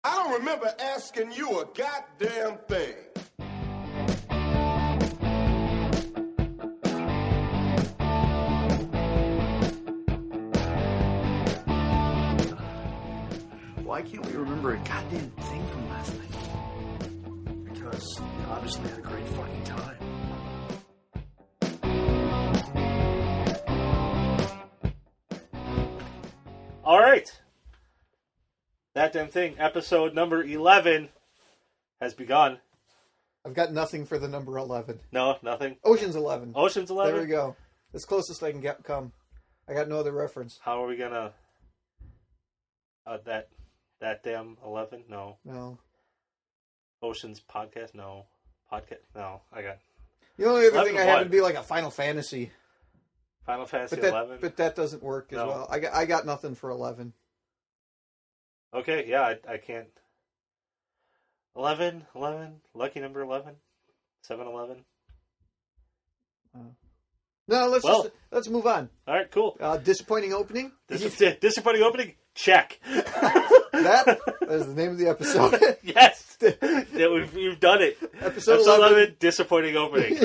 I don't remember asking you a goddamn thing. Why can't we remember a goddamn thing from last night? Because we obviously had a great fucking time. All right. That Damn Thing, episode number 11 has begun. I've got nothing for the number 11. No, nothing. Ocean's 11. Ocean's 11? There we go. As closest I can come. I got no other reference. How are we going to... That Damn 11? No. No. Ocean's podcast? No. Podcast? No. I got... The only other 11 thing I have would be like a Final Fantasy. Final Fantasy but that, 11? But that doesn't work as well. I got nothing for 11. Okay, yeah, I can't... 11, lucky number 11, 7-11. No, let's move on. All right, cool. Disappointing opening? Disappointing opening? Check. That is the name of the episode. Yes. Yeah, we've done it. Episode 11, disappointing opening.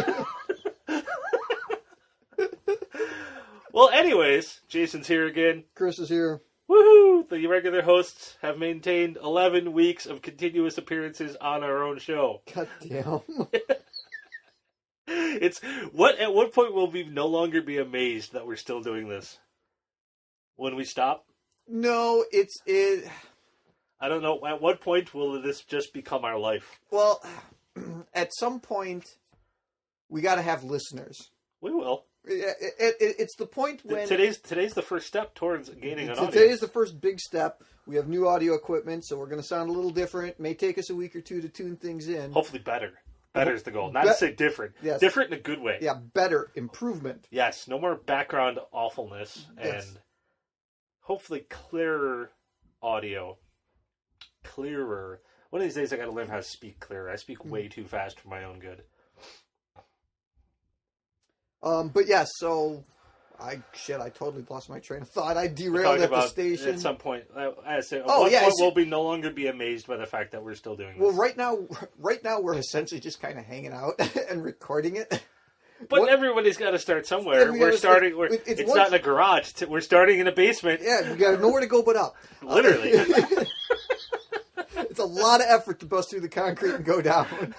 Well, anyways, Jason's here again. Chris is here. Woohoo! The regular hosts have maintained 11 weeks of continuous appearances on our own show. God damn. At what point will we no longer be amazed that we're still doing this? When we stop? No, I don't know. At what point will this just become our life? Well, at some point, we got to have listeners. We will. It's the point when... Today's the first step towards gaining an audience. Today is the first big step. We have new audio equipment, so we're going to sound a little different. It may take us a week or two to tune things in. Hopefully better. Better is the goal. Not to say different. Yes. Different in a good way. Yeah, better. Improvement. Yes. No more background awfulness. Yes. And hopefully clearer audio. Clearer. One of these days I got to learn how to speak clearer. I speak way too fast for my own good. But yeah, so I totally lost my train of thought. I derailed at the station. At some point, I say, we'll no longer be amazed by the fact that we're still doing this. Well, right now we're essentially just kind of hanging out and recording it. But everybody's got to start somewhere. It's not in a garage. We're starting in a basement. Yeah, you got nowhere to go but up. Literally. It's a lot of effort to bust through the concrete and go down.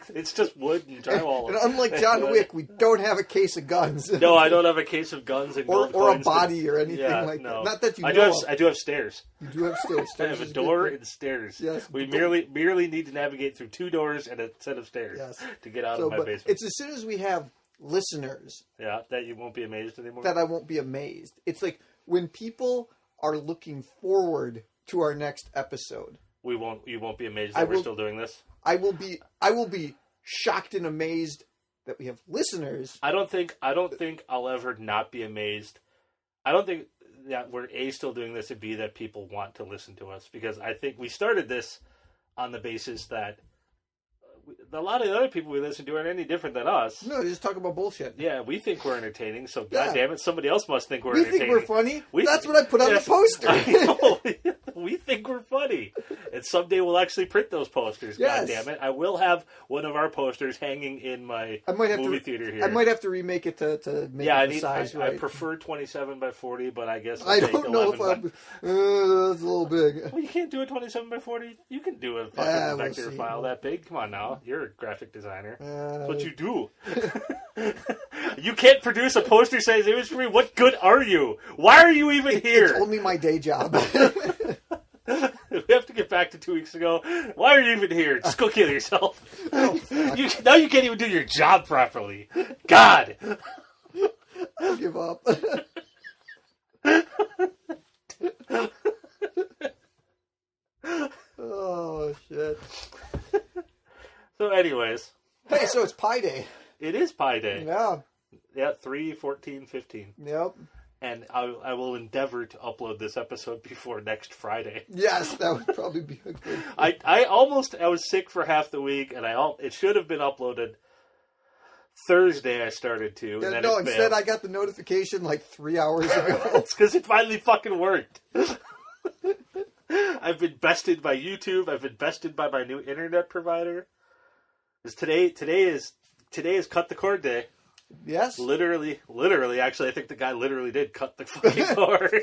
It's just wood and drywall. And unlike John Wick, we don't have a case of guns. No, I don't have a case of guns and gold or a coins body or anything like that. Not that I do have stairs. You do have stairs. I have a door and stairs. Yes. We merely need to navigate through 2 doors and a set of stairs to get out of my basement. It's as soon as we have listeners. Yeah, that you won't be amazed anymore. That I won't be amazed. It's like when people are looking forward to our next episode. You won't be amazed that we're still doing this? I will be shocked and amazed that we have listeners. I don't think I'll ever not be amazed. I don't think that we're still doing this and B, that people want to listen to us, because I think we started this on the basis that a lot of the other people we listen to aren't any different than us. No, they just talk about bullshit. Yeah, we think we're entertaining, so God damn it, somebody else must think we're entertaining. We think we're funny. That's what I put on the poster. I know. We think we're funny. And someday we'll actually print those posters. Yes. God damn it. I will have one of our posters hanging in my movie theater here. I might have to remake it to make it the size right. I prefer 27 by 40, but I guess I don't know if that's a little big. Well, you can't do a 27 by 40. You can do a fucking vector file that big. Come on now. You're a graphic designer. That's what you do. You can't produce a poster size image for me? What good are you? Why are you even here? It's only my day job. We have to get back to 2 weeks ago. Why are you even here? Just go kill yourself. Now you can't even do your job properly. God. I'll give up. Oh, shit. So anyways. Hey, so it's Pi Day. It is Pi Day. Yeah. Yeah, 3/14/15. Yep. And I will endeavor to upload this episode before next Friday. Yes, that would probably be a good... I was sick for half the week, and it should have been uploaded Thursday. I started to. Yeah, no, instead I got the notification like 3 hours ago. It's because it finally fucking worked. I've been bested by YouTube. I've been bested by my new internet provider. Because today is cut the cord day. Yes. Literally. Actually, I think the guy literally did cut the fucking cord.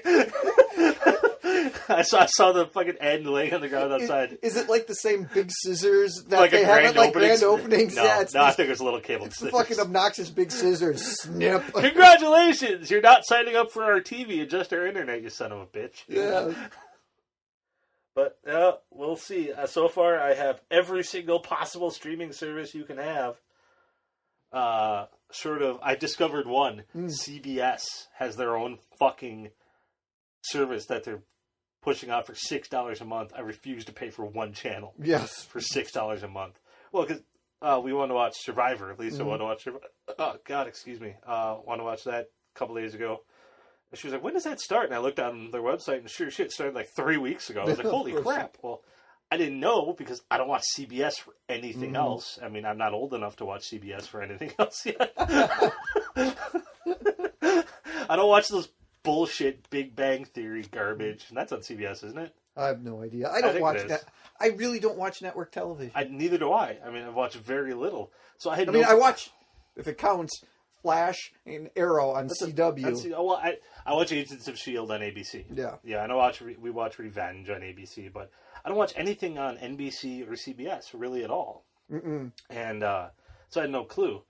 I saw the fucking end laying on the ground outside. Is it like the same big scissors that Like they a have grand at like opening? grand openings? No, Yeah, it's I think it was a little cable. the fucking obnoxious big scissors. Snip. Congratulations! You're not signing up for our TV and just our internet, you son of a bitch. Yeah. But we'll see. So far, I have every single possible streaming service you can have. I discovered one. CBS has their own fucking service that they're pushing out for $6 a month. I refuse to pay for one channel. Yes. For $6 a month. Well, because we want to watch Survivor. At least I want to watch Survivor. Oh, God, excuse me. Want to watch that a couple days ago. And she was like, when does that start? And I looked on their website, and sure shit, it started like 3 weeks ago. I was like, holy crap. Well, I didn't know because I don't watch CBS for anything else. I mean, I'm not old enough to watch CBS for anything else yet. I don't watch those bullshit Big Bang Theory garbage. And that's on CBS, isn't it? I have no idea. I don't watch that. I really don't watch network television. Neither do I. I mean, I've watched very little. So I mean, I watch, if it counts, Flash and Arrow on CW. I watch Agents of S.H.I.E.L.D. on ABC. Yeah. Yeah, we watch Revenge on ABC, but I don't watch anything on NBC or CBS, really, at all. Mm-mm. And so I had no clue.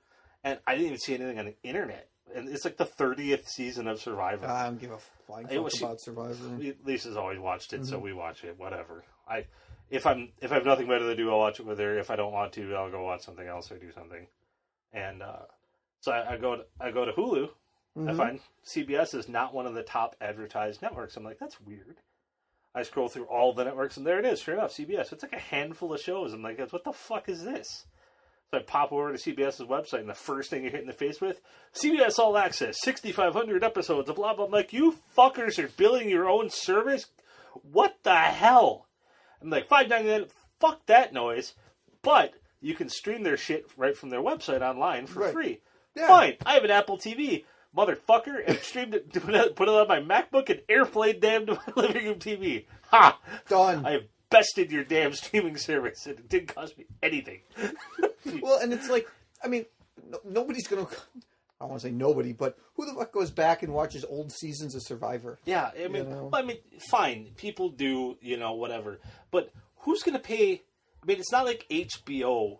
And I didn't even see anything on the internet. And it's like the 30th season of Survivor. I don't give a flying fuck about Survivor. Lisa's always watched it, so we watch it, whatever. If I have nothing better to do, I'll watch it with her. If I don't want to, I'll go watch something else or do something. And so I go to Hulu. I find CBS is not one of the top advertised networks. I'm like, that's weird. I scroll through all the networks, and there it is. Sure enough, CBS. It's like a handful of shows. I'm like, what the fuck is this? So I pop over to CBS's website, and the first thing you're hitting the face with, CBS All Access, 6,500 episodes of blah, blah. I'm like, you fuckers are billing your own service? What the hell? I'm like, $5.99, fuck that noise. But you can stream their shit right from their website online for free. Yeah. Fine, I have an Apple TV, motherfucker, and streamed it, put it on my MacBook and AirPlay damn to my living room TV. Ha! Done. I have bested your damn streaming service, and it didn't cost me anything. Well, and it's like, I mean, nobody's going to, I don't want to say nobody, but who the fuck goes back and watches old seasons of Survivor? Yeah, I mean, fine, people do, whatever. But who's going to pay? I mean, it's not like HBO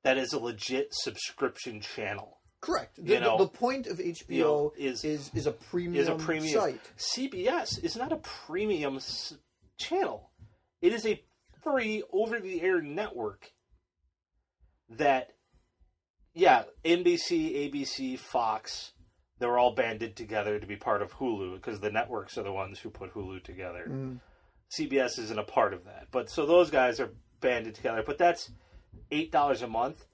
that is a legit subscription channel. Correct. The point of HBO is a premium site. CBS is not a premium channel. It is a free over-the-air network that, NBC, ABC, Fox, they're all banded together to be part of Hulu because the networks are the ones who put Hulu together. CBS isn't a part of that. But so those guys are banded together. But that's $8 a month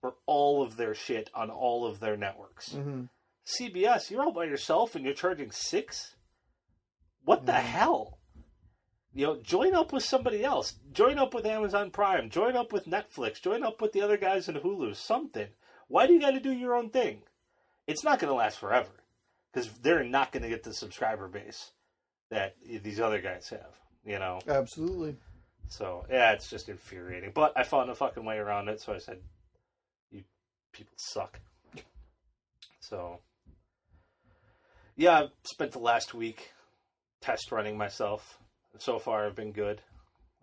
for all of their shit on all of their networks. CBS, you're all by yourself and you're charging $6? What the hell? Join up with somebody else. Join up with Amazon Prime. Join up with Netflix. Join up with the other guys in Hulu. Something. Why do you got to do your own thing? It's not going to last forever because they're not going to get the subscriber base that these other guys have. Absolutely. So yeah, it's just infuriating. But I found a fucking way around it, so I said, "You people suck." So yeah, I've spent the last week test running myself. So far, I've been good.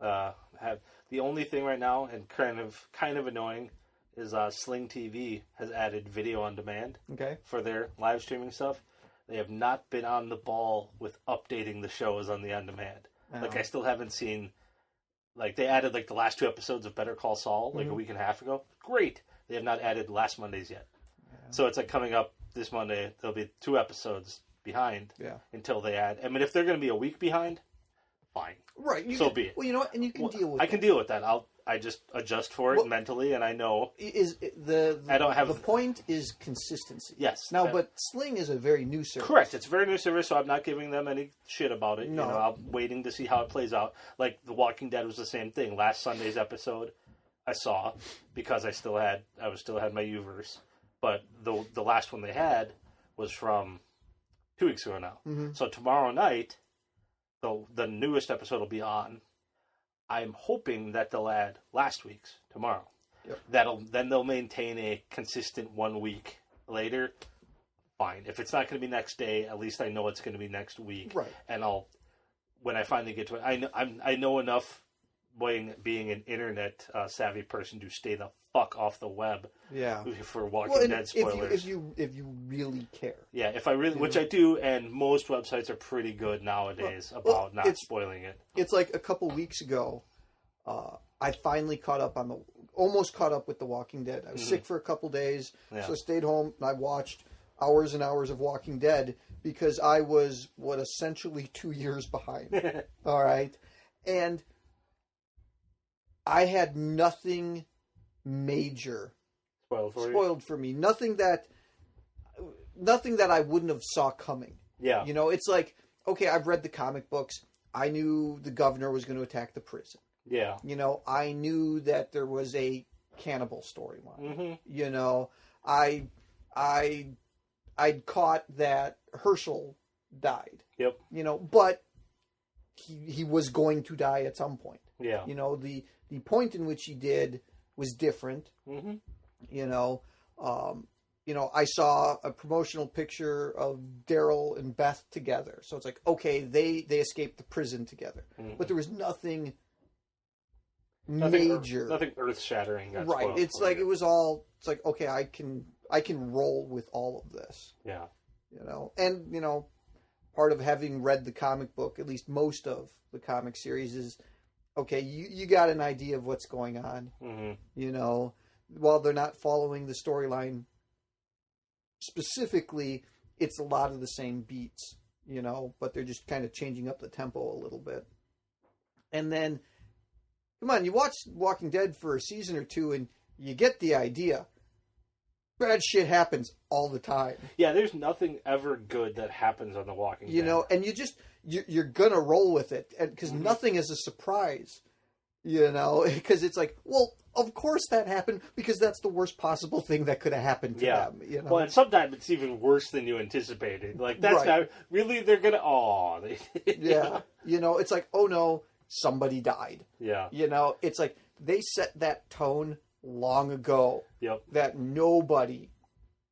Have the only thing right now, and kind of annoying, is Sling TV has added video on demand for their live streaming stuff. They have not been on the ball with updating the shows on the on demand. Like I still haven't seen. Like they added the last 2 episodes of Better Call Saul a week and a half ago. Great. They have not added last Monday's yet. So it's coming up this Monday. There'll be 2 episodes behind until they add. I mean, if they're going to be a week behind, fine. Right. Be it. Well, you know what? And you can deal with it. I can deal with that. I just adjust for it mentally, and I know. I don't have... The point is consistency. Yes. Now, but Sling is a very new service. Correct. It's a very new service, so I'm not giving them any shit about it. No. I'm waiting to see how it plays out. Like, The Walking Dead was the same thing. Last Sunday's episode, I saw, because I still had my Uverse. But the last one they had was from 2 weeks ago now. So tomorrow night, the newest episode will be on. I'm hoping that they'll add last week's tomorrow. Yep. Then they'll maintain a consistent 1 week later. Fine. If it's not going to be next day, at least I know it's going to be next week. Right. And when I finally get to it, I know enough, being an internet savvy person, to stay the fuck off the web. Yeah. For Walking Dead spoilers. If you really care. Yeah, if I really, which I do, and most websites are pretty good nowadays about not spoiling it. It's like a couple weeks ago, I finally almost caught up with The Walking Dead. I was sick for a couple days, so I stayed home and I watched hours and hours of Walking Dead because I was, essentially 2 years behind. All right. And I had nothing major spoiled for me. Nothing that I wouldn't have saw coming. Yeah. You know, it's like, okay, I've read the comic books. I knew the governor was going to attack the prison. Yeah. You know, I knew that there was a cannibal storyline. Mm-hmm. You know, I'd caught that Herschel died. Yep. You know, but he was going to die at some point. Yeah. You know, the point in which he did was different. Mm-hmm. You know, I saw a promotional picture of Daryl and Beth together. So it's like, okay, they escaped the prison together. Mm-hmm. But there was nothing major. Nothing earth-shattering. Right. It's like, it's like, okay, I can roll with all of this. Yeah. You know, and, you know, part of having read the comic book, at least most of the comic series, is, okay, you got an idea of what's going on. Mm-hmm. You know, while they're not following the storyline specifically, it's a lot of the same beats, you know, but they're just kind of changing up the tempo a little bit. And then, come on, you watch Walking Dead for a season or two and you get the idea. Bad shit happens all the time. Yeah, there's nothing ever good that happens on The Walking Dead. You know, and you're gonna roll with it, because nothing is a surprise. You know, because it's like, well, of course that happened, because that's the worst possible thing that could have happened to them. You know? Well, and sometimes it's even worse than you anticipated. Like, that's not really, they're gonna, yeah. You know, it's like, oh no, somebody died. Yeah. You know, it's like, they set that tone long ago. Yep. That nobody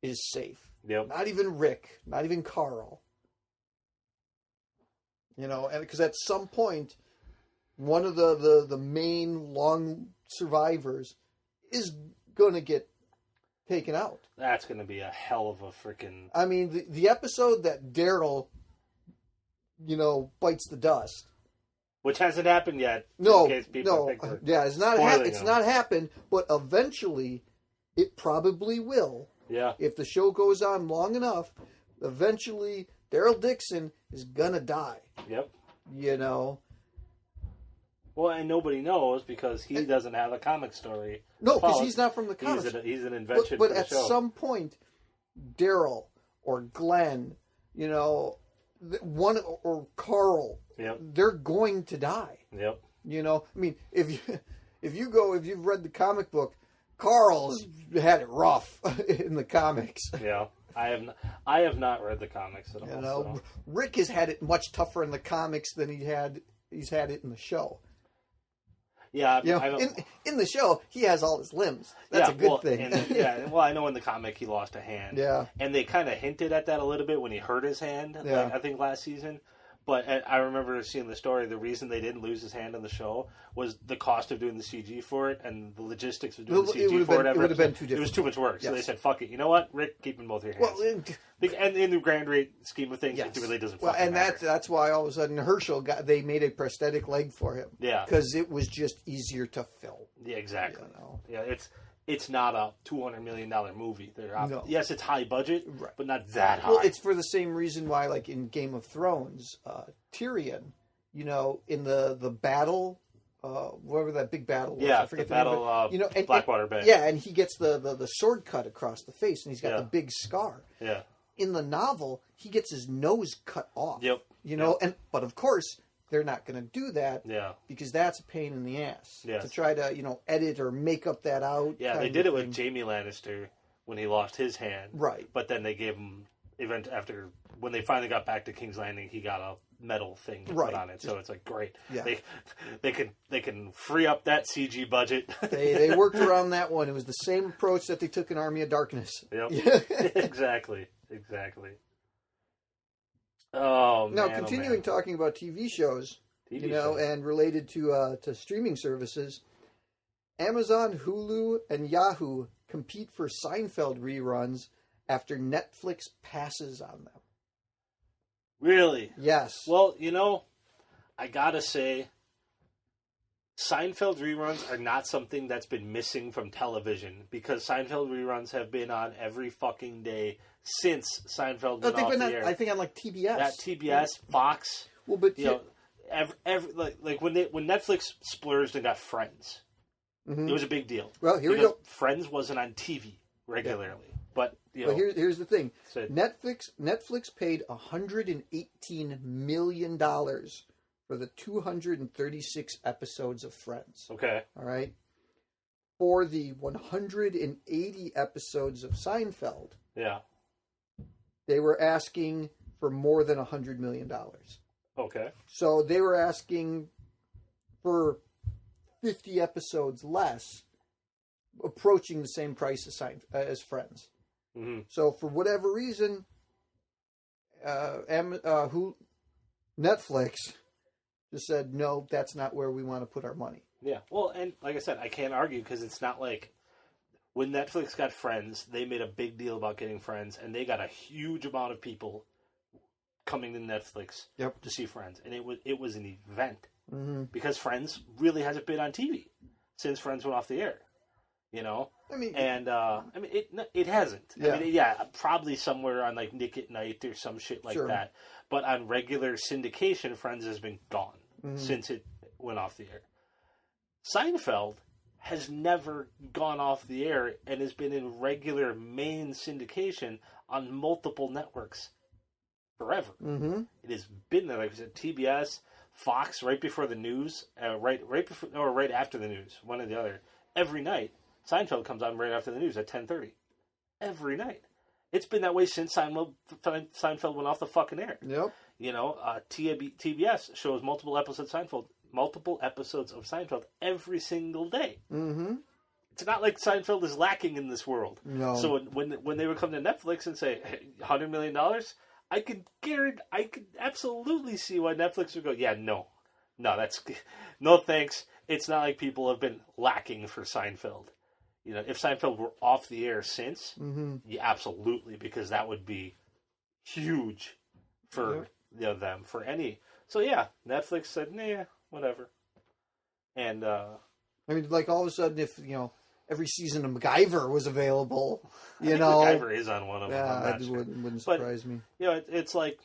is safe. Yep. Not even Rick. Not even Carl. You know, and because at some point, one of the main long survivors is going to get taken out. That's going to be a hell of a freaking... I mean, the episode that Daryl, you know, bites the dust. Which hasn't happened yet. No, it's not happened, but eventually it probably will. Yeah. If the show goes on long enough, eventually Daryl Dixon is gonna die. Yep. You know. Well, and nobody knows because he doesn't have a comic story. No, because he's not from the comics. He's an invention. But for the at show. some point, Daryl or Glenn, you know, one or Carl, they're going to die. Yep. You know, I mean, if you've read the comic book, Carl's had it rough in the comics. Yeah. I have not read the comics at all. You know, so. Rick has had it much tougher in the comics than he's had it in the show. Yeah, you know, in the show he has all his limbs. That's a good thing. Well, I know in the comic he lost a hand. Yeah, and they kind of hinted at that a little bit when he hurt his hand. Yeah. Like, I think last season. But I remember seeing the story. The reason they didn't lose his hand in the show was the cost of doing the CG for it and the logistics of doing the CG for it. It would have been too difficult. It was too much work. So they said, "Fuck it." You know what, Rick? Keep in both your hands. Well, and in the grand scheme of things, it really doesn't. And matter. that's why all of a sudden Herschel they made a prosthetic leg for him. Yeah, because it was just easier to fill. Yeah, exactly. You know? Yeah, it's not a $200 million movie. No. Yes, it's high budget, but not that high. Well, it's for the same reason why, like in Game of Thrones, Tyrion, you know, in the battle, whatever that big battle was. Yeah, I forget the battle, you know, and, Blackwater Bay. Yeah, and he gets the sword cut across the face, and he's got the big scar. Yeah. In the novel, he gets his nose cut off. Yep. You know, but of course, they're not going to do that. Yeah. Because that's a pain in the ass. Yes. To try to, you know, edit or make up that out. Yeah, they did it with Jaime Lannister when he lost his hand. Right. But then they gave him when they finally got back to King's Landing, he got a metal thing to Right. put on it. So it's like great. Yeah. They can free up that CG budget. They worked around that one. It was the same approach that they took in Army of Darkness. Yep. Exactly. Oh, Now, man, continuing talking about TV shows, TV shows. And related to streaming services, Amazon, Hulu, and Yahoo compete for Seinfeld reruns after Netflix passes on them. Really? Yes. Well, I gotta say, Seinfeld reruns are not something that's been missing from television, because Seinfeld reruns have been on every fucking day since Seinfeld went off the air. I think on like TBS. That TBS, Fox. Well, but every like when Netflix splurged and got Friends, it was a big deal. Well, here we go. Friends wasn't on TV regularly, but here's the thing. So, Netflix paid $118 million for the 236 episodes of Friends. Okay. All right. For the 180 episodes of Seinfeld, yeah, they were asking for more than $100 million. Okay. So they were asking for 50 episodes less, approaching the same price as Friends. Mm-hmm. So for whatever reason, Netflix just said, no, that's not where we want to put our money. Yeah. Well, and like I said, I can't argue, because it's not like when Netflix got Friends, they made a big deal about getting Friends, and they got a huge amount of people coming to Netflix to see Friends, and it was an event, because Friends really hasn't been on TV since Friends went off the air. It hasn't. Yeah. Probably somewhere on like Nick at Night or some shit like Sure. that. But on regular syndication, Friends has been gone since it went off the air. Seinfeld has never gone off the air and has been in regular main syndication on multiple networks forever. Mm-hmm. It has been there, like I said, TBS, Fox, right before the news, right before or right after the news, one or the other. Every night, Seinfeld comes on right after the news at 10:30. Every night. It's been that way since Seinfeld went off the fucking air. Yep. TBS shows multiple episodes of Seinfeld every single day. Mm-hmm. It's not like Seinfeld is lacking in this world. No. So when they would come to Netflix and say, hey, $100 million, I could absolutely see why Netflix would go, yeah, no, no thanks. It's not like people have been lacking for Seinfeld. If Seinfeld were off the air since, yeah, absolutely, because that would be huge for them, for any. So yeah, Netflix said, nah, whatever. And like all of a sudden, if every season of MacGyver was available, I think MacGyver is on one of them. Yeah, it wouldn't surprise me. It's like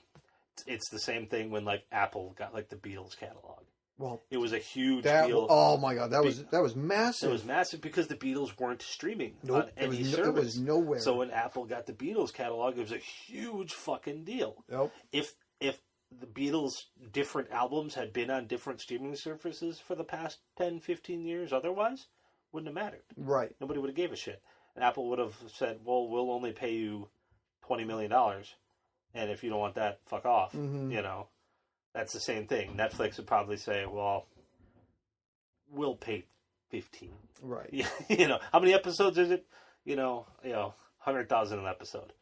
it's the same thing when like Apple got like the Beatles catalog. Well, it was a huge deal. Oh my god, that was massive. It was massive because the Beatles weren't streaming on any service. It was nowhere. So when Apple got the Beatles catalog, it was a huge fucking deal. Yep. If the Beatles' different albums had been on different streaming services for the past 10, 15 years, otherwise, wouldn't have mattered. Right. Nobody would have gave a shit. And Apple would have said, well, we'll only pay you $20 million, and if you don't want that, fuck off. That's the same thing. Netflix would probably say, well, we'll pay 15. Right. How many episodes is it? 100,000 an episode.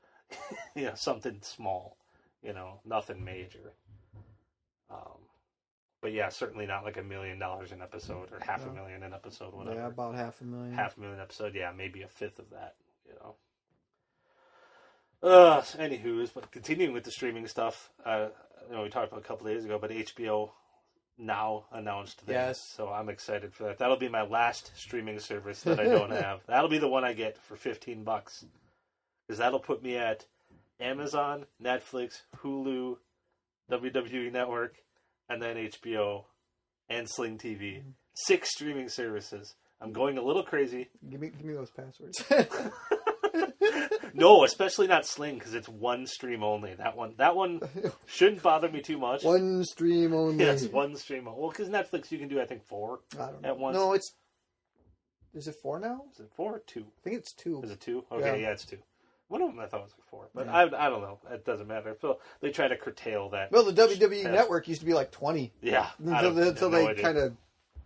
Something small. Nothing major. But yeah, certainly not like $1 million an episode or $500,000 an episode, whatever. Yeah, about $500,000. $500,000 episode, yeah, maybe a fifth of that, Anywho, but continuing with the streaming stuff, we talked about a couple days ago, but HBO now announced this. Yes. So I'm excited for that. That'll be my last streaming service that I don't have. That'll be the one I get for $15. Because that'll put me at Amazon, Netflix, Hulu, WWE Network, and then HBO and Sling TV. 6 streaming services. I'm going a little crazy. Give me those passwords. No, especially not Sling, because it's one stream only. That one shouldn't bother me too much. One stream only. Yes, one stream only. Well, because Netflix you can do, I think, 4 at once. No, is it 4 now? Is it 4 or 2? I think it's 2. Is it 2? Okay, yeah it's 2. One of them I thought was like 4, but I don't know. It doesn't matter. So they try to curtail that. Well, the WWE Network used to be like 20. Yeah, until they kind of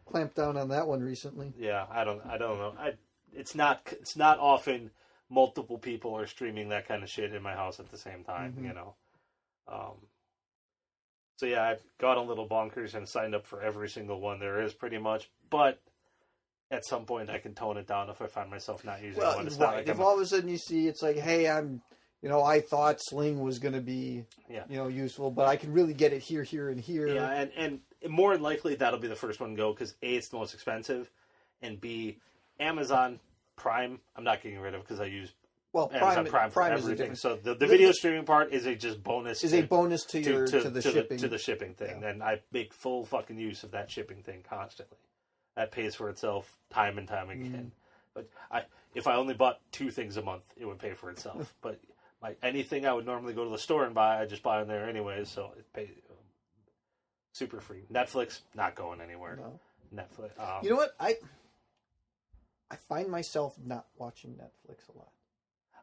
clamped down on that one recently. Yeah, I don't know. It's not often multiple people are streaming that kind of shit in my house at the same time. You know. So yeah, I've gone a little bonkers and signed up for every single one there is, pretty much. But at some point, I can tone it down if I find myself not using one. It's not like if all of a sudden you see it's like, hey, I thought Sling was going to be, useful, but I can really get it here, and here. Yeah, and more than likely that'll be the first one to go because A, it's the most expensive, and B, Amazon Prime, I'm not getting rid of because I use Amazon Prime for everything. So the video streaming part is a just bonus. Is a bonus to the shipping. To the shipping thing. Yeah. And I make full fucking use of that shipping thing constantly. That pays for itself time and time again. But if I only bought 2 things a month, it would pay for itself. But anything I would normally go to the store and buy, I just buy in there anyways. So it pays super free. Netflix, not going anywhere. No. Netflix. You know what? I find myself not watching Netflix a lot.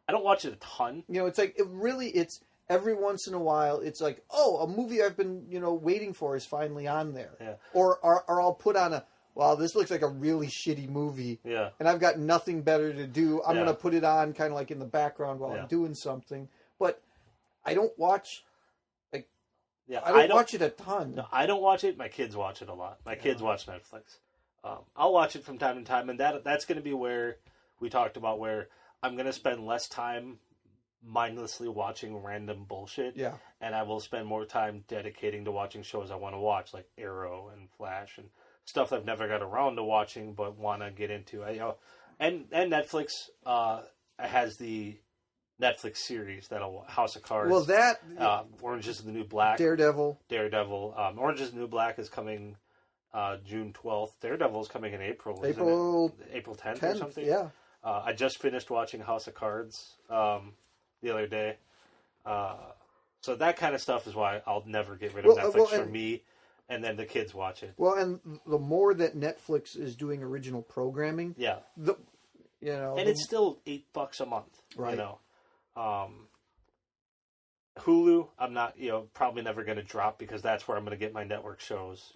I don't watch it a ton. It's like it's every once in a while. It's like, oh, a movie I've been waiting for is finally on there. Yeah. Or I'll put on wow, this looks like a really shitty movie. Yeah. And I've got nothing better to do. I'm going to put it on kind of like in the background while I'm doing something. But I don't watch I don't watch it a ton. No, I don't watch it. My kids watch it a lot. My kids watch Netflix. I'll watch it from time to time, and that's going to be where we talked about where I'm going to spend less time mindlessly watching random bullshit. Yeah. And I will spend more time dedicating to watching shows I want to watch, like Arrow and Flash and stuff I've never got around to watching but want to get into. And Netflix has the Netflix series House of Cards. Well, that Orange is the New Black. Daredevil. Orange is the New Black is coming June 12th. Daredevil is coming in April. April 10th or something. Yeah. I just finished watching House of Cards the other day. So that kind of stuff is why I'll never get rid of Netflix for me. And then the kids watch it. Well, and the more that Netflix is doing original programming, and it's still $8 a month, right? Hulu, I'm not, probably never going to drop because that's where I'm going to get my network shows,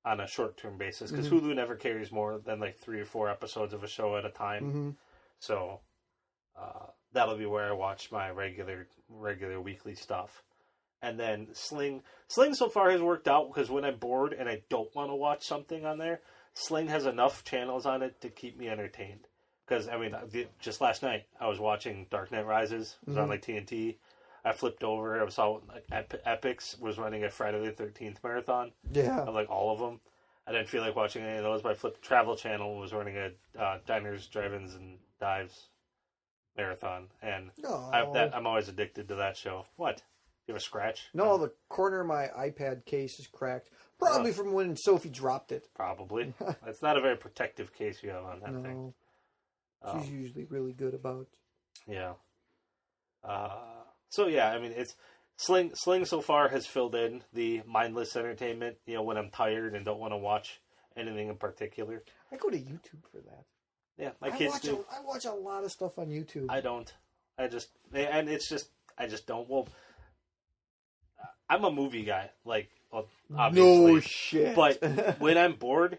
on a short-term basis. Because Hulu never carries more than like 3 or 4 episodes of a show at a time. So that'll be where I watch my regular weekly stuff. And then Sling so far has worked out because when I'm bored and I don't want to watch something on there, Sling has enough channels on it to keep me entertained. Because, just last night I was watching Dark Knight Rises. It was on like TNT. I flipped over. I saw Epix was running a Friday the 13th marathon. Yeah. Of like all of them. I didn't feel like watching any of those, but I flipped Travel Channel was running a Diners, Drive-Ins, and Dives marathon. And I'm always addicted to that show. What? You have a scratch? No, the corner of my iPad case is cracked. Probably from when Sophie dropped it. Probably. It's not a very protective case you have on that thing. She's usually really good about. Yeah. So yeah, it's Sling so far has filled in the mindless entertainment, when I'm tired and don't want to watch anything in particular. I go to YouTube for that. Yeah, my kids do. I watch a lot of stuff on YouTube. I don't. I just don't. Well, I'm a movie guy, obviously. No shit. But when I'm bored,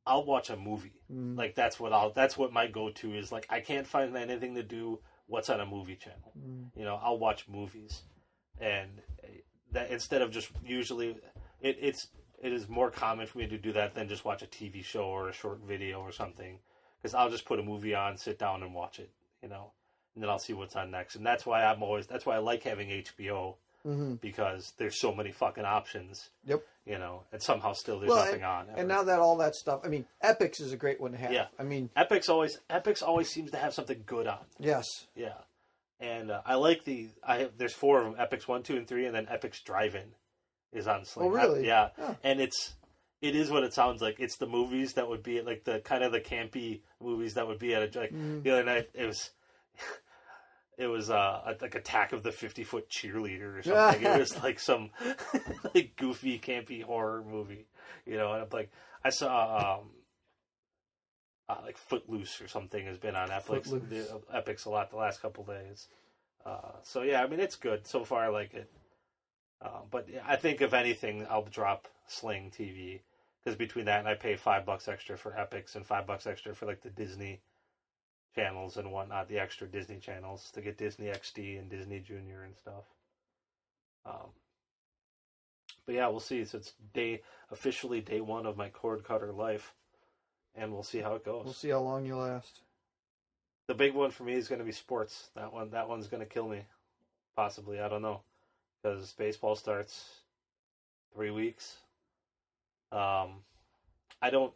I'll watch a movie. Like that's what my go-to is. Like I can't find anything to do. What's on a movie channel? I'll watch movies, and that instead of just usually, it is more common for me to do that than just watch a TV show or a short video or something. Because I'll just put a movie on, sit down, and watch it. And then I'll see what's on next. And that's why I like having HBO. Because there's so many fucking options. Yep. And somehow still there's nothing on. And now that all that stuff, Epix is a great one to have. Yeah. Epix always seems to have something good on. Yes. Yeah. And I like there's 4 of them: Epix 1, 2, and 3, and then Epix Drive-In is on Sling. Oh, really? Yeah. Huh. And it is what it sounds like. It's the movies that would be at, like the kind of the campy movies that would be at the other night. It was like Attack of the 50-Foot Cheerleader or something. It was like some like goofy, campy horror movie, And I'm like, I saw like Footloose or something has been on Epix a lot the last couple days. So yeah, I mean it's good so far. I like it, but yeah, I think if anything, I'll drop Sling TV because between that and I pay $5 extra for Epix and $5 extra for like the Disney channels and whatnot, the extra Disney channels to get Disney XD and Disney Junior and stuff. But yeah, we'll see. So it's officially day one of my cord cutter life, and we'll see how it goes. We'll see how long you last. The big one for me is going to be sports. That one's going to kill me, possibly. I don't know, because baseball starts 3 weeks. I don't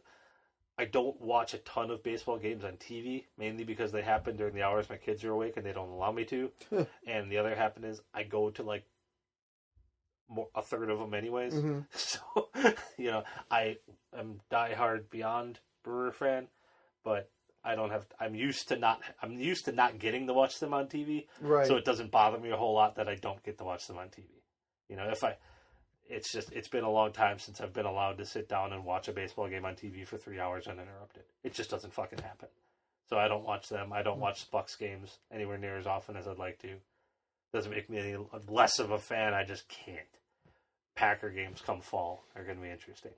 watch a ton of baseball games on TV, mainly because they happen during the hours my kids are awake and they don't allow me to. And the other happen is I go to like a third of them anyways. Mm-hmm. So, you know, I am diehard Beyond Brewer fan, but I'm used to not getting to watch them on TV. Right. So it doesn't bother me a whole lot that I don't get to watch them on TV. You know, it's been a long time since I've been allowed to sit down and watch a baseball game on TV for 3 hours uninterrupted. It just doesn't fucking happen. So I don't watch them. I don't watch Bucks games anywhere near as often as I'd like to. Doesn't make me any less of a fan. I just can't. Packer games come fall are going to be interesting.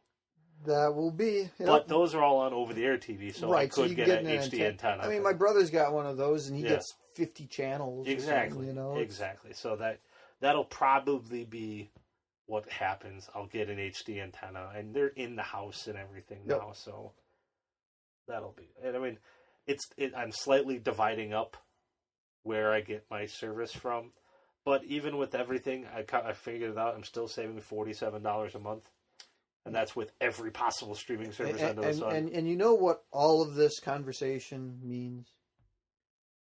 That will be. Yep. But those are all on over-the-air TV, so right, I could get an HD antenna. I mean, my brother's got one of those, and he gets 50 channels. Exactly. You know? Exactly. So that'll probably be what happens. I'll get an HD antenna, and they're in the house and everything now, so that'll be. And I mean, I'm slightly dividing up where I get my service from, but even with everything, I figured it out. I'm still saving $47 a month. And that's with every possible streaming service under the sun. And you know what all of this conversation means?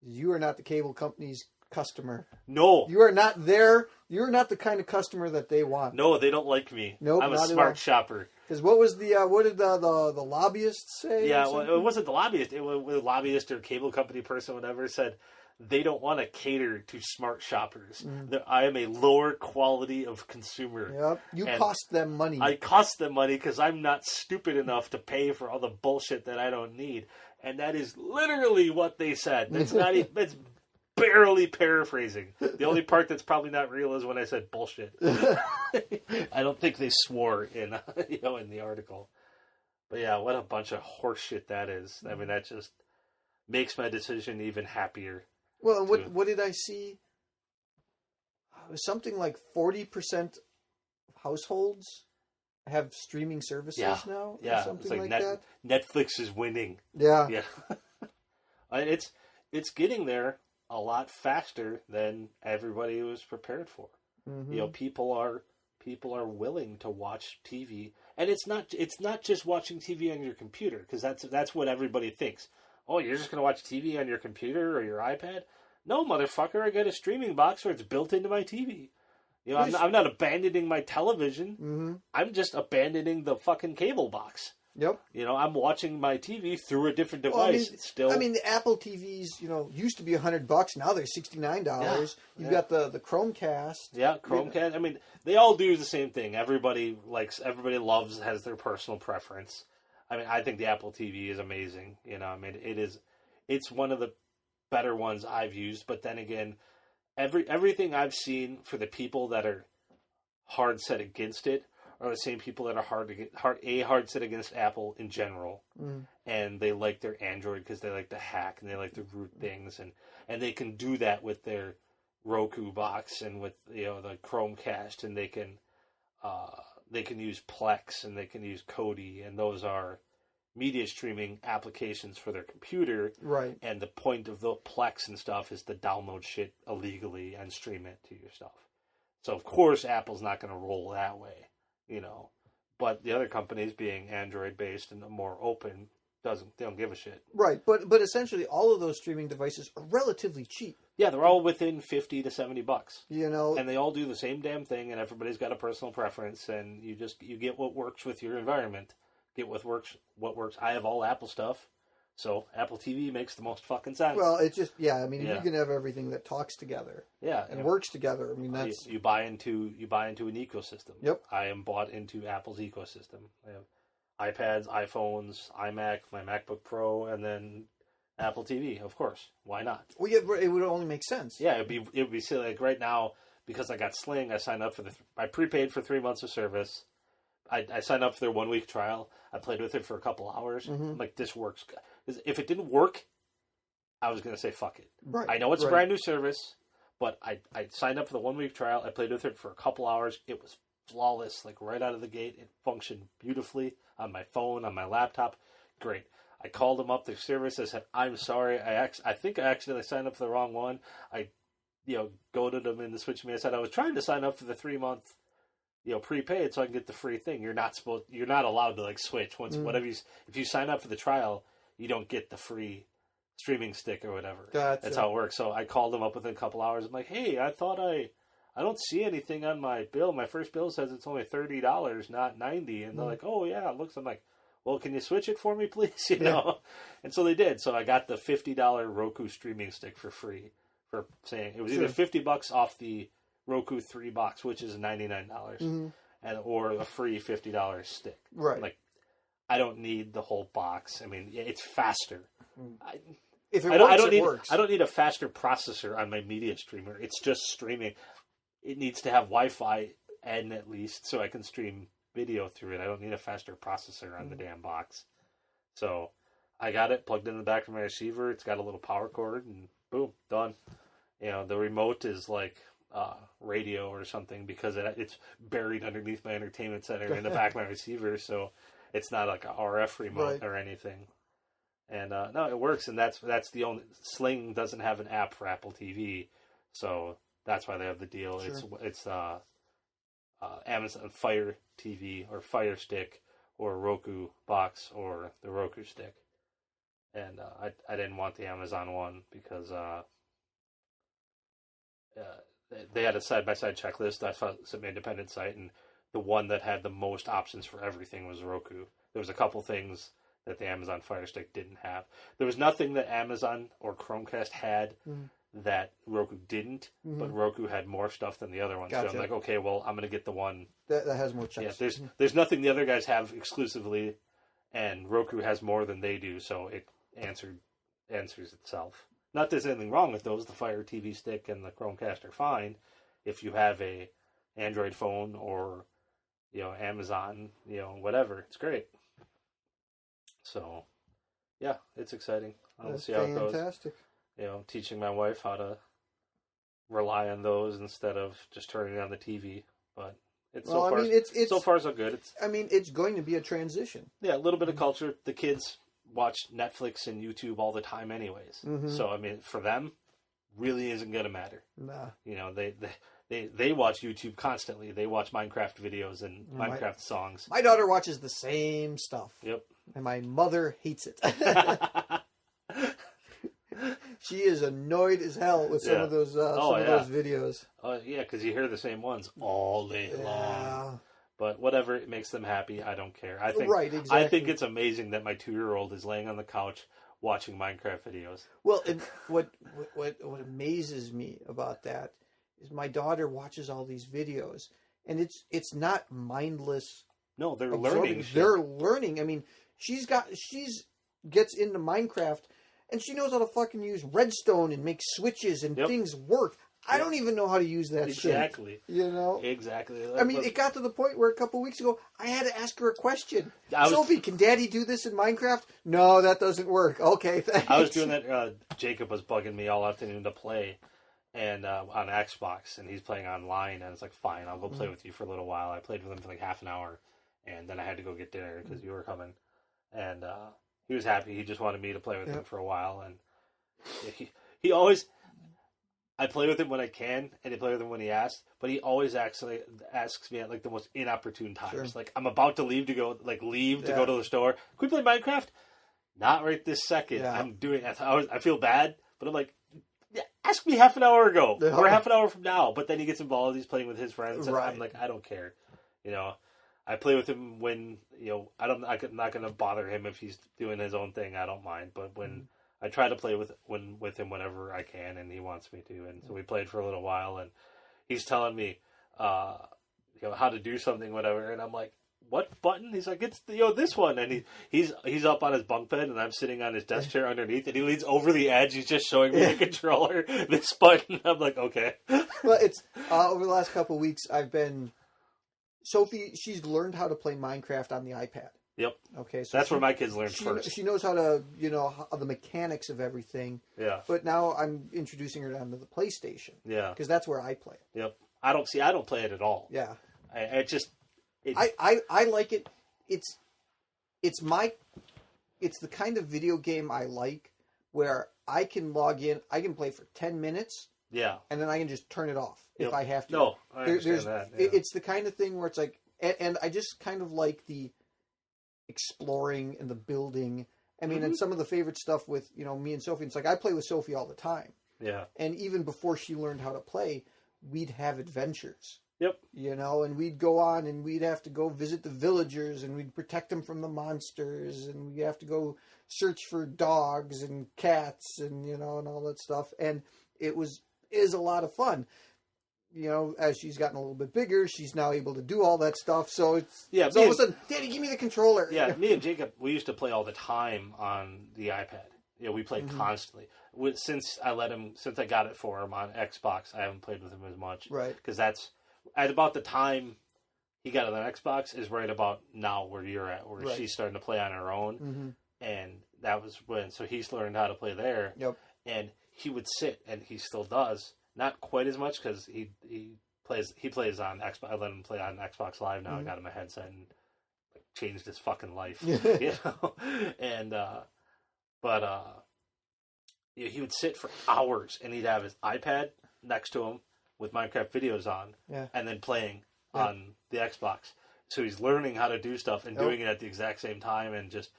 You are not the cable company's customer. No. You are not there. You're not the kind of customer that they want. No, they don't like me. Nope, I'm a smart shopper. Because what did the lobbyists say? Yeah, well, it wasn't the lobbyist. It was the lobbyist or cable company person, whatever, said they don't want to cater to smart shoppers. I am a lower quality of consumer. Yep. You cost them money. I cost them money because I'm not stupid enough to pay for all the bullshit that I don't need. And that is literally what they said. That's not even, that's barely paraphrasing. The only part that's probably not real is when I said bullshit. I don't think they swore in the article. But yeah, what a bunch of horseshit that is. I mean, that just makes my decision even happier. Well, what did I see? It was something like 40% of households have streaming services now. Yeah, or something like that. Netflix is winning. Yeah, it's getting there a lot faster than everybody was prepared for. Mm-hmm. You know, people are willing to watch TV, and it's not just watching TV on your computer, because that's what everybody thinks. Oh, you're just going to watch TV on your computer or your iPad? No, motherfucker, I got a streaming box where it's built into my TV. You know, I'm not abandoning my television. Mm-hmm. I'm just abandoning the fucking cable box. Yep. You know, I'm watching my TV through a different device. Well, I mean, the Apple TVs, used to be $100. Now they're $69. Yeah, You've got the Chromecast. Yeah, Chromecast. I mean, they all do the same thing. Everybody has their personal preference. I mean, I think the Apple TV is amazing. You know, I mean, it's one of the better ones I've used. But then again, everything I've seen for the people that are hard set against it are the same people that are hard set against Apple in general. And they like their Android because they like to hack and they like to root things, and they can do that with their Roku box and with the Chromecast, and they can use Plex and they can use Kodi, and those are media streaming applications for their computer. Right. And the point of the Plex and stuff is to download shit illegally and stream it to your stuff. So of course Apple's not going to roll that way, But the other companies, being Android based and more open, they don't give a shit. Right. But essentially all of those streaming devices are relatively cheap. Yeah, they're all within $50 to $70. And they all do the same damn thing, and everybody's got a personal preference, and you get what works with your environment. Get what works. I have all Apple stuff, so Apple TV makes the most fucking sense. Well, it's just if you can have everything that talks together, and works together. I mean, that's you buy into an ecosystem. Yep. I am bought into Apple's ecosystem. iPads, iPhones, iMac, my MacBook Pro, and then Apple TV. Of course, why not? Well, yeah, it would only make sense. Yeah, it would be silly. Like right now, because I got Sling, I signed up for I prepaid for 3 months of service. I signed up for their 1 week trial. I played with it for a couple hours. Mm-hmm. I'm like, this works. If it didn't work, I was going to say fuck it. Right. I know it's a brand new service, but I signed up for the 1 week trial. I played with it for a couple hours. It was flawless, like right out of the gate. It functioned beautifully on my phone, on my laptop. Great. I called them up, their service. I said, I'm sorry. I think I accidentally signed up for the wrong one. I, goaded them into switching me. I said, I was trying to sign up for the 3 month, prepaid so I can get the free thing. You're not allowed to like switch once, if you sign up for the trial, you don't get the free streaming stick or whatever. Gotcha. That's how it works. So I called them up within a couple hours. I'm like, hey, I thought I don't see anything on my bill. My first bill says it's only $30, not $90. And they're like, oh yeah, it looks. I'm like, well, can you switch it for me, please? And so they did. So I got the $50 Roku streaming stick for free for saying it was either $50 off the Roku 3 box, which is $99, or a free $50 stick. Right. Like, I don't need the whole box. I mean, it's faster. If it works, it it works. I don't need a faster processor on my media streamer. It's just streaming. It needs to have Wi-Fi and at least so I can stream video through it. I don't need a faster processor on the damn box. So I got it plugged in the back of my receiver. It's got a little power cord and boom, done. The remote is like radio or something because it's buried underneath my entertainment center in the back of my receiver. So it's not like a RF remote or anything. And no, it works. And that's the only Sling doesn't have an app for Apple TV. So that's why they have the deal. Sure. It's Amazon Fire TV or Fire Stick or Roku box or the Roku stick. And I didn't want the Amazon one because they had a side-by-side checklist. I found some independent site, and the one that had the most options for everything was Roku. There was a couple things that the Amazon Fire Stick didn't have. There was nothing that Amazon or Chromecast had that Roku didn't, but Roku had more stuff than the other ones. Gotcha. So I'm like, okay, well, I'm going to get the one that has more checks. Yeah, there's nothing the other guys have exclusively, and Roku has more than they do, so it answers itself. Not that there's anything wrong with those. The Fire TV Stick and the Chromecast are fine if you have a Android phone or Amazon, whatever. It's great. So, yeah, it's exciting. I'll see how it goes. Fantastic. Teaching my wife how to rely on those instead of just turning on the TV. But it's so far so good. It's going to be a transition. Yeah, a little bit of culture. The kids watch Netflix and YouTube all the time anyways. So, for them, really isn't going to matter. Nah. They watch YouTube constantly. They watch Minecraft videos and Minecraft songs. My daughter watches the same stuff. Yep. And my mother hates it. She is annoyed as hell with some of those those videos. Oh yeah, because you hear the same ones all day long. But whatever, it makes them happy. I don't care. Exactly. I think it's amazing that my 2-year-old is laying on the couch watching Minecraft videos. Well, and what amazes me about that is my daughter watches all these videos, and it's not mindless. No, they're learning. They're learning. She gets into Minecraft, and she knows how to fucking use redstone and make switches and things work. I don't even know how to use that shit. Exactly. Exactly. It got to the point where a couple weeks ago, I had to ask her a question. Sophie, can Daddy do this in Minecraft? No, that doesn't work. Okay, thanks. I was doing that. Jacob was bugging me all afternoon to play and on Xbox, and he's playing online, and it's like, fine, I'll go play with you for a little while. I played with him for like half an hour, and then I had to go get dinner because you were coming. And he was happy. He just wanted me to play with him for a while, and he always... I play with him when I can, and I play with him when he asks, but he always actually asks me at like the most inopportune times. Sure. Like, I'm about to leave to go to the store. Can we play Minecraft? Not right this second. Yeah. I'm doing it. I feel bad, but I'm like, ask me half an hour ago or half an hour from now. But then he gets involved. He's playing with his friends, and I'm like, I don't care. I play with him when I'm not going to bother him if he's doing his own thing. I don't mind, but when I try to play with him whenever I can, and he wants me to. And so we played for a little while, and he's telling me, how to do something, whatever. And I'm like, what button? He's like, it's this one. And he's up on his bunk bed, and I'm sitting on his desk chair underneath, and he leans over the edge. He's just showing me the controller, this button. I'm like, okay. Well, it's over the last couple of weeks, Sophie, she's learned how to play Minecraft on the iPad. Yep. Okay, so that's where my kids learned first. She knows how to, the mechanics of everything. Yeah. But now I'm introducing her onto the PlayStation. Yeah. Because that's where I play it. Yep. I don't play it at all. Yeah. I like it. It's the kind of video game I like where I can log in, I can play for 10 minutes. Yeah. And then I can just turn it off if I have to. No, I understand that. Yeah. It's the kind of thing where it's like, and I just kind of like the exploring and the building. I mean, and some of the favorite stuff with, me and Sophie, it's like I play with Sophie all the time. Yeah. And even before she learned how to play, we'd have adventures. Yep. And we'd go on and we'd have to go visit the villagers and we'd protect them from the monsters and we'd have to go search for dogs and cats and, and all that stuff. And it is a lot of fun. As she's gotten a little bit bigger, she's now able to do all that stuff. So it's all of a sudden, Daddy, give me the controller. Yeah, me and Jacob, we used to play all the time on the iPad. We played constantly. Since I got it for him on Xbox, I haven't played with him as much. Right. Because that's at about the time he got it on Xbox is right about now where you're at, where she's starting to play on her own. Mm-hmm. And that was so he's learned how to play there. Yep. And he would sit, and he still does. Not quite as much because he plays on Xbox. I let him play on Xbox Live now. I got him a headset and changed his fucking life. And he would sit for hours, and he'd have his iPad next to him with Minecraft videos on, and then playing on the Xbox. So he's learning how to do stuff and doing it at the exact same time, and just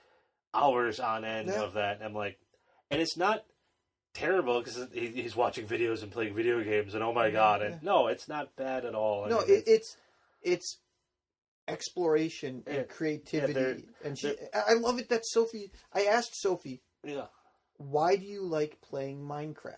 hours on end of that. And I'm like, and it's not terrible because he's watching videos and playing video games, and oh my god, and no, it's not bad at all. I mean, it's exploration and creativity, and I love it that Sophie. I asked Sophie, why do you like playing Minecraft?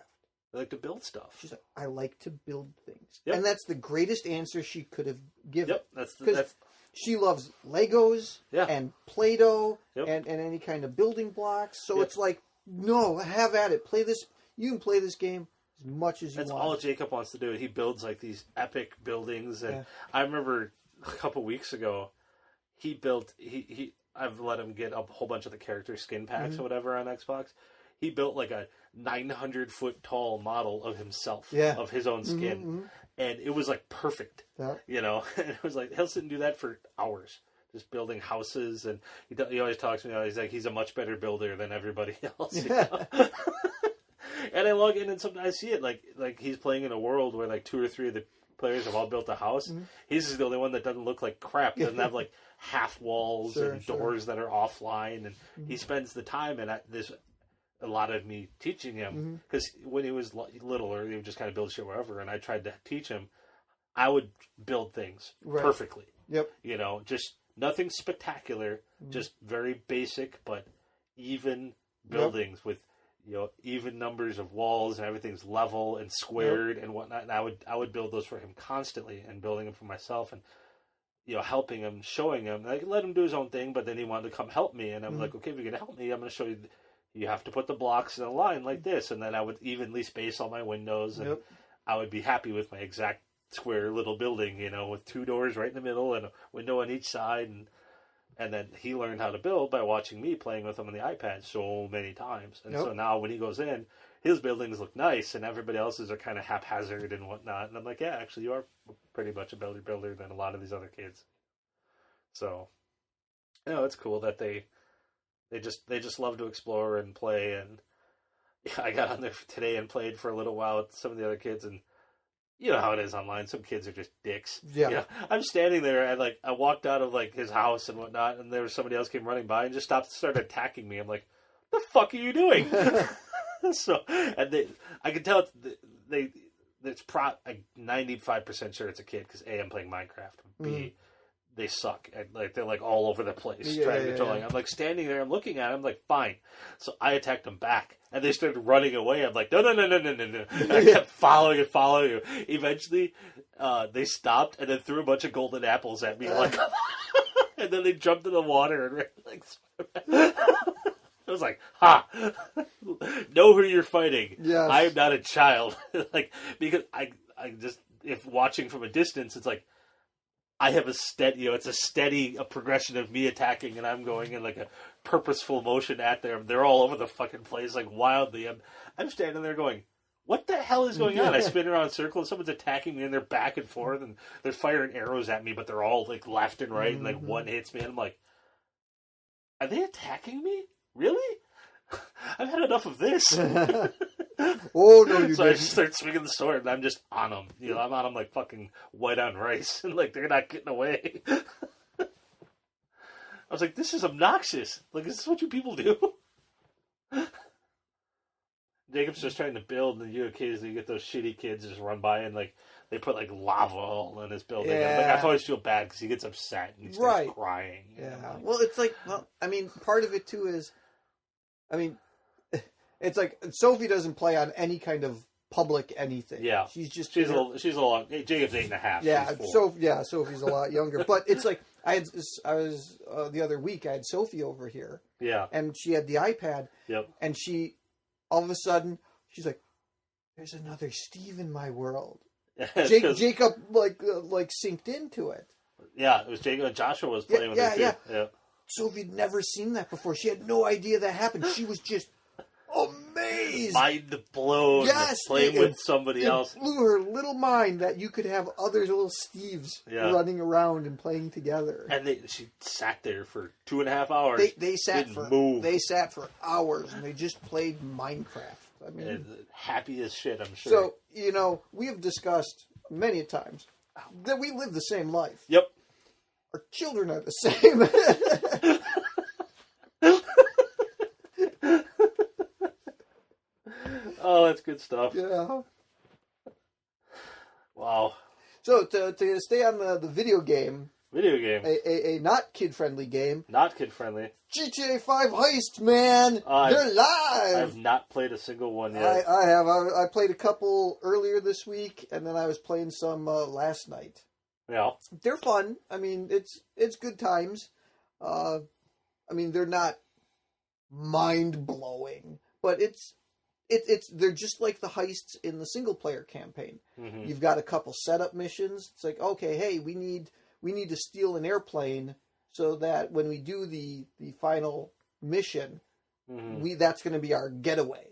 I like to build stuff. She's like, I like to build things, and that's the greatest answer she could have given. Yep, that's she loves Legos and Play-Doh and any kind of building blocks. So it's like, no, have at it. Play this. You can play this game as much as you want. That's all Jacob wants to do. He builds like these epic buildings, and I remember a couple weeks ago, he built. I've let him get a whole bunch of the character skin packs or whatever on Xbox. He built like a 900-foot tall model of himself, of his own skin, and it was like perfect. And it was like he'll sit and do that for hours. Just building houses, and he always talks to me. He's like, he's a much better builder than everybody else. And I log in, and sometimes I see it like he's playing in a world where like 2 or 3 of the players have all built a house. He's just the only one that doesn't look like crap. Doesn't have like half walls and doors that are offline, and he spends the time. And there's a lot of me teaching him because when he was littler, he would just kind of build shit wherever, and I tried to teach him. I would build things perfectly. Yep. Just nothing spectacular, just very basic but even buildings with even numbers of walls, and everything's level and squared and whatnot. And I would build those for him constantly, and building them for myself, and helping him, showing him. I let him do his own thing, but then he wanted to come help me, and I'm like, okay, if you're gonna help me, I'm gonna show you. You have to put the blocks in a line like this, and then I would evenly space all my windows, and I would be happy with my exact square little building, with 2 doors right in the middle and a window on each side. And then he learned how to build by watching me playing with him on the iPad so many times. And so now when he goes in, his buildings look nice, and everybody else's are kind of haphazard and whatnot. And I'm like, yeah, actually, you are pretty much a better builder than a lot of these other kids. So, it's cool that they just love to explore and play. And I got on there today and played for a little while with some of the other kids, and you know how it is online. Some kids are just dicks. Yeah. I'm standing there, and I walked out of his house and whatnot, and there was somebody else came running by and just started attacking me. I'm like, "The fuck are you doing?" I can tell it's 95% sure it's a kid because A, I'm playing Minecraft. B, they suck. They're all over the place trying to control. I'm standing there, I'm looking at them, I'm like, fine. So I attacked them back, and they started running away. I'm like, no. And I kept following you. Eventually, they stopped and then threw a bunch of golden apples at me. And then they jumped in the water and ran, like, I was like, ha! Know who you're fighting. Yes. I am not a child. Like, because I just, if watching from a distance, it's like, I have a steady, it's a progression of me attacking, and I'm going in like a purposeful motion at them. They're all over the fucking place, like wildly. I'm standing there going, what the hell is going on? I spin around in a circle, and someone's attacking me, and they're back and forth, and they're firing arrows at me, but they're all like left and right, and like one hits me, and I'm like, are they attacking me? Really? I've had enough of this. Oh, no, you So didn't. I just start swinging the sword, and I'm just on them. You know, I'm on them like fucking white on rice, and like they're not getting away. I was like, this is obnoxious. Like, is this what you people do? Jacob's just trying to build, and you occasionally get those shitty kids just run by and like they put like lava all in his building. Yeah. Like, I always feel bad because he gets upset and he starts Right. crying. Yeah. Like, Well, it's like, I mean, part of it too is, I mean, it's like Sophie doesn't play on any kind of public anything. Yeah. She's she's a little. Jacob's 8.5. Yeah. She's 4. Sophie's a lot younger. But it's like I was the other week I had Sophie over here, Yeah. and she had the iPad, Yep. and she all of a sudden she's like, "There's another Steve in my world." Jacob like synced into it. Yeah, it was Jacob and Joshua was playing with her too. Yeah. Sophie'd never seen that before. She had no idea that happened. She was just amazed. Mind blown. Yes, Playing with somebody else. It blew her little mind that you could have other little Steves running around and playing together. And she sat there for 2.5 hours. They sat for hours and they just played Minecraft. I mean, and happy as shit, I'm sure. So, you know, we have discussed many times that we live the same life. Yep. Our children are the same. Oh, that's good stuff. Yeah. Wow. So to stay on the video game, a not kid-friendly game, not kid-friendly, GTA 5 Heist, man, they're live. I've not played a single one yet. I have. I played a couple earlier this week, and then I was playing some last night. Yeah. They're fun. I mean, it's good times. I mean, they're not mind-blowing, but they're just like the heists in the single-player campaign. Mm-hmm. You've got a couple setup missions. It's like, okay, hey, we need to steal an airplane so that when we do the final mission, that's going to be our getaway.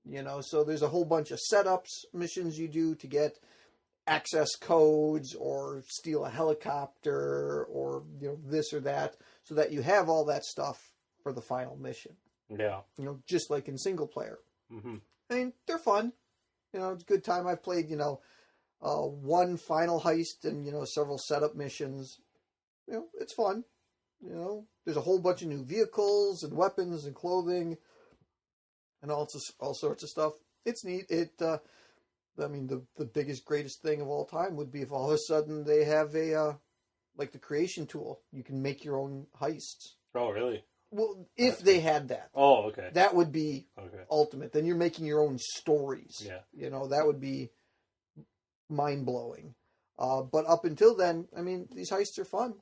You know, so there's a whole bunch of setups missions you do to get access codes or steal a helicopter or, you know, this or that, so that you have all that stuff for the final mission. Yeah. You know, just like in single player. Mm-hmm. I mean, they're fun. You know, it's a good time. I've played, you know, one final heist and, you know, several setup missions. You know, it's fun. You know, there's a whole bunch of new vehicles and weapons and clothing and all sorts of stuff. It's neat. I mean, the biggest, greatest thing of all time would be if all of a sudden they have like the creation tool. You can make your own heists. Oh, really? Well, if they had that. Oh, okay. That would be ultimate. Then you're making your own stories. Yeah. You know, that would be mind-blowing. But up until then, I mean, these heists are fun.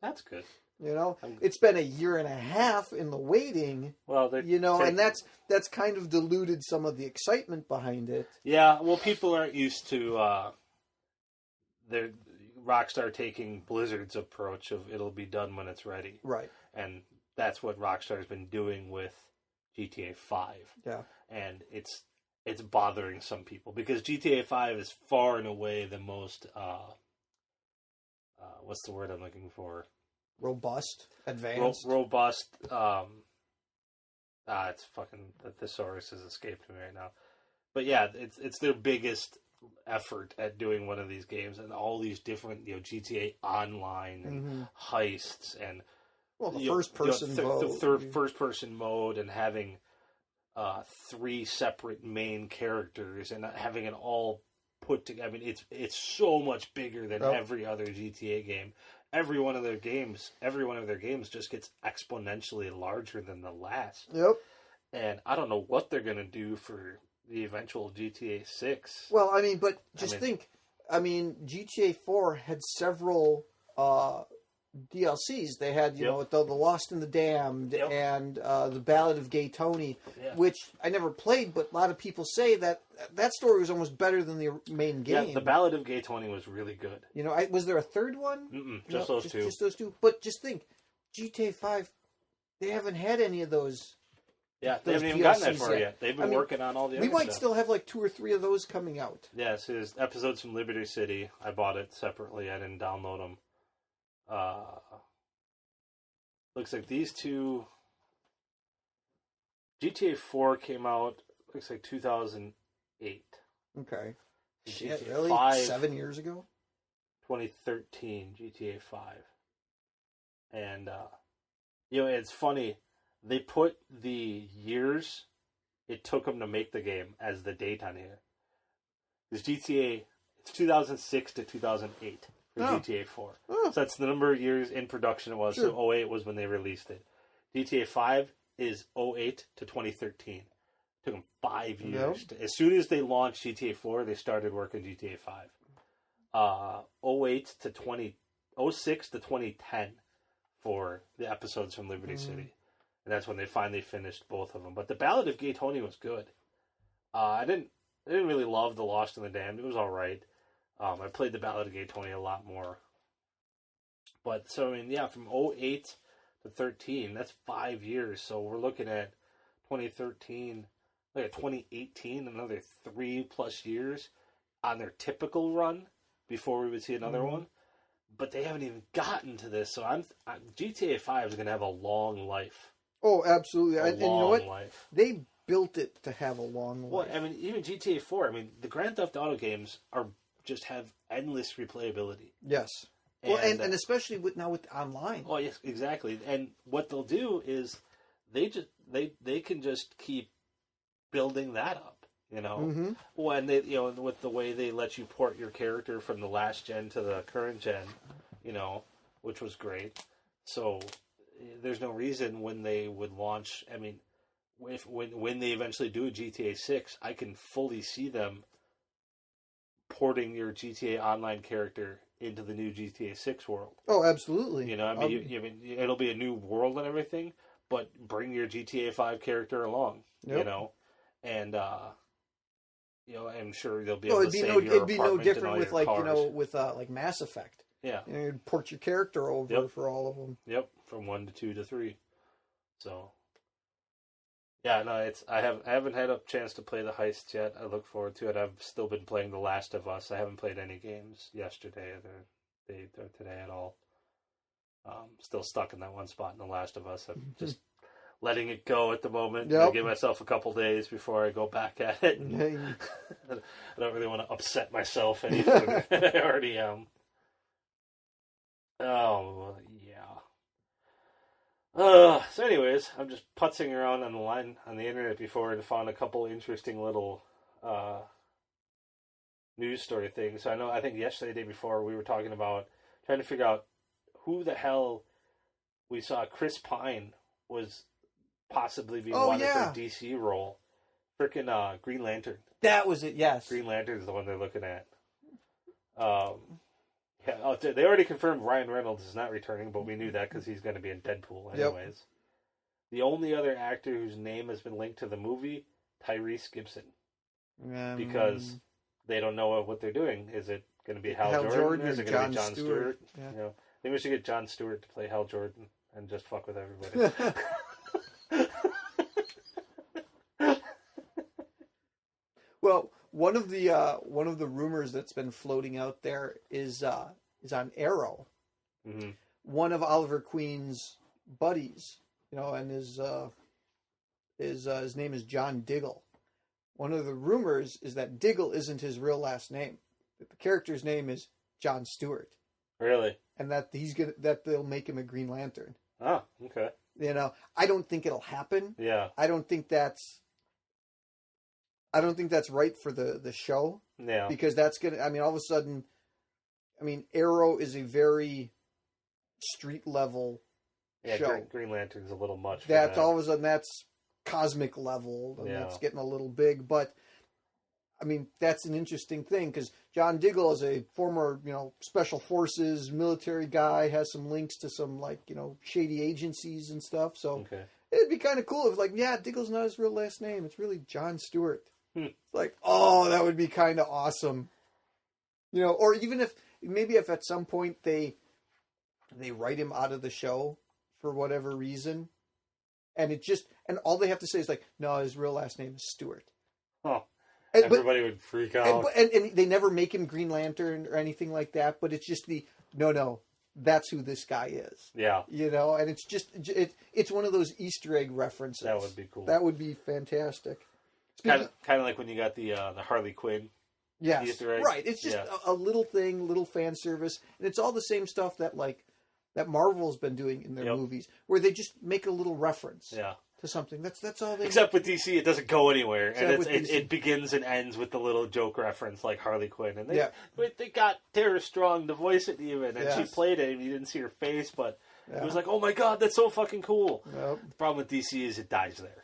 That's good. You know, it's been 1.5 years in the waiting. Well, you know, and that's kind of diluted some of the excitement behind it. Yeah, well, people aren't used to their Rockstar taking Blizzard's approach of it'll be done when it's ready. Right. And that's what Rockstar's been doing with GTA 5. Yeah. And it's bothering some people because GTA 5 is far and away the most what's the word I'm looking for? Robust, advanced. Robust. It's fucking the thesaurus has escaped me right now. But yeah, it's their biggest effort at doing one of these games, and all these different, you know, GTA Online and heists and the first person mode, first person mode, and having 3 separate main characters and having it all put together. I mean, it's so much bigger than every other GTA game. Every one of their games just gets exponentially larger than the last. Yep. And I don't know what they're going to do for the eventual GTA 6. Well, I mean, but think. I mean, GTA 4 had several DLCs. They had, you Yep. know, the Lost and the Damned Yep. and the Ballad of Gay Tony, Yeah. which I never played, but a lot of people say that story was almost better than the main game. Yeah, the Ballad of Gay Tony was really good. You know, was there a third one? Just No, those two. Just those two. But just think, GTA 5, they haven't had any of those. Yeah, they those haven't even gotten that DLCs far yet. They've been working on all the other We might stuff. still have like 2 or 3 of those coming out. Yeah, so there's episodes from Liberty City. I bought it separately. I didn't download them. Looks like these two... GTA 4 came out, looks like 2008. Okay. GTA Shit, really? 5, 7 years ago? 2013, GTA 5. And, you know, it's funny. They put the years it took them to make the game as the date on here. This GTA, it's 2006 to 2008 for GTA 4. Oh. So that's the number of years in production it was. Sure. So 08 was when they released it. GTA 5 is 08 to 2013. It took them 5 years. As soon as they launched GTA 4, they started working GTA 5. 08 to 06 to 2010 for the episodes from Liberty City. And that's when they finally finished both of them. But the Ballad of Gay Tony was good. I didn't really love The Lost and the Damned. It was all right. I played the Ballad of Gay Tony a lot more. But, so, I mean, yeah, from 08 to 13, that's 5 years. So we're looking at 2013, like at 2018, another 3+ years on their typical run before we would see another one. But they haven't even gotten to this. So GTA 5 is going to have a long life. Oh, absolutely. And you know what? Life. They built it to have a long life. Well, I mean, even GTA 4, I mean, the Grand Theft Auto games just have endless replayability. Yes. Well, and especially with online. Oh, yes, exactly. And what they'll do is they can just keep building that up, you know. Mm-hmm. When they, you know, with the way they let you port your character from the last gen to the current gen, you know, which was great. So there's no reason when they would launch. I mean, when they eventually do a GTA 6, I can fully see them porting your GTA Online character into the new GTA 6 world. Oh, absolutely. You know, I mean, it'll be a new world and everything, but bring your GTA 5 character along. Yep. You know, and you know, I'm sure they'll be able to it'd be save your it'd be no apartment and different all with your cars. you know like Mass Effect. Yeah. You know, you'd port your character over for all of them. Yep, from 1 to 2 to 3. So, yeah, no, I haven't had a chance to play the heists yet. I look forward to it. I've still been playing The Last of Us. I haven't played any games yesterday or today at all. Still stuck in that one spot in The Last of Us. I'm just letting it go at the moment. Yep. I give myself a couple days before I go back at it. I don't really want to upset myself any further than I already am. Oh, yeah. So anyways, I'm just putzing around on the internet before and found a couple interesting little news story things. So I think yesterday, the day before, we were talking about trying to figure out who the hell we saw Chris Pine was possibly being wanted for a DC role. Freaking Green Lantern. That was it, yes. Green Lantern is the one they're looking at. Yeah, they already confirmed Ryan Reynolds is not returning, but we knew that because he's going to be in Deadpool anyways. Yep. The only other actor whose name has been linked to the movie, Tyrese Gibson. Because they don't know what they're doing. Is it going to be Hal Jordan? Is it going to be Jon Stewart? Yeah. You know, I think we should get Jon Stewart to play Hal Jordan and just fuck with everybody. Well, one of the rumors that's been floating out there is on Arrow. Mm-hmm. One of Oliver Queen's buddies, you know, and his name is John Diggle. One of the rumors is that Diggle isn't his real last name. That the character's name is Jon Stewart. Really? And that they'll make him a Green Lantern. Oh, okay. You know, I don't think it'll happen. Yeah. I don't think that's right for the show. Yeah. Because that's all of a sudden, Arrow is a very street level show. Green Lantern's a little much. That's all of a sudden that's cosmic level, and that's getting a little big. But I mean, that's an interesting thing because John Diggle is a former, special forces military guy, has some links to some shady agencies and stuff. So it'd be kind of cool if Diggle's not his real last name. It's really John Stewart. It's like, oh, that would be kind of awesome. Or even if at some point they write him out of the show for whatever reason, and all they have to say is no, his real last name is Stewart. Oh. Everybody would freak out. And they never make him Green Lantern or anything like that, but it's just no, that's who this guy is. Yeah. And it's just, it's one of those Easter egg references. That would be cool. That would be fantastic. Kind of like when you got the Harley Quinn. Yes. Easter egg. Right. It's just a little thing, little fan service. And it's all the same stuff that Marvel's been doing in their movies, where they just make a little reference. Yeah. To something. That's all they Except with DC, it doesn't go anywhere, and it begins and ends with the little joke reference like Harley Quinn, and they got Tara Strong to voice it even, and she played it, and you didn't see her face, but it was like, oh my god, that's so fucking cool. Yep. The problem with DC is it dies there,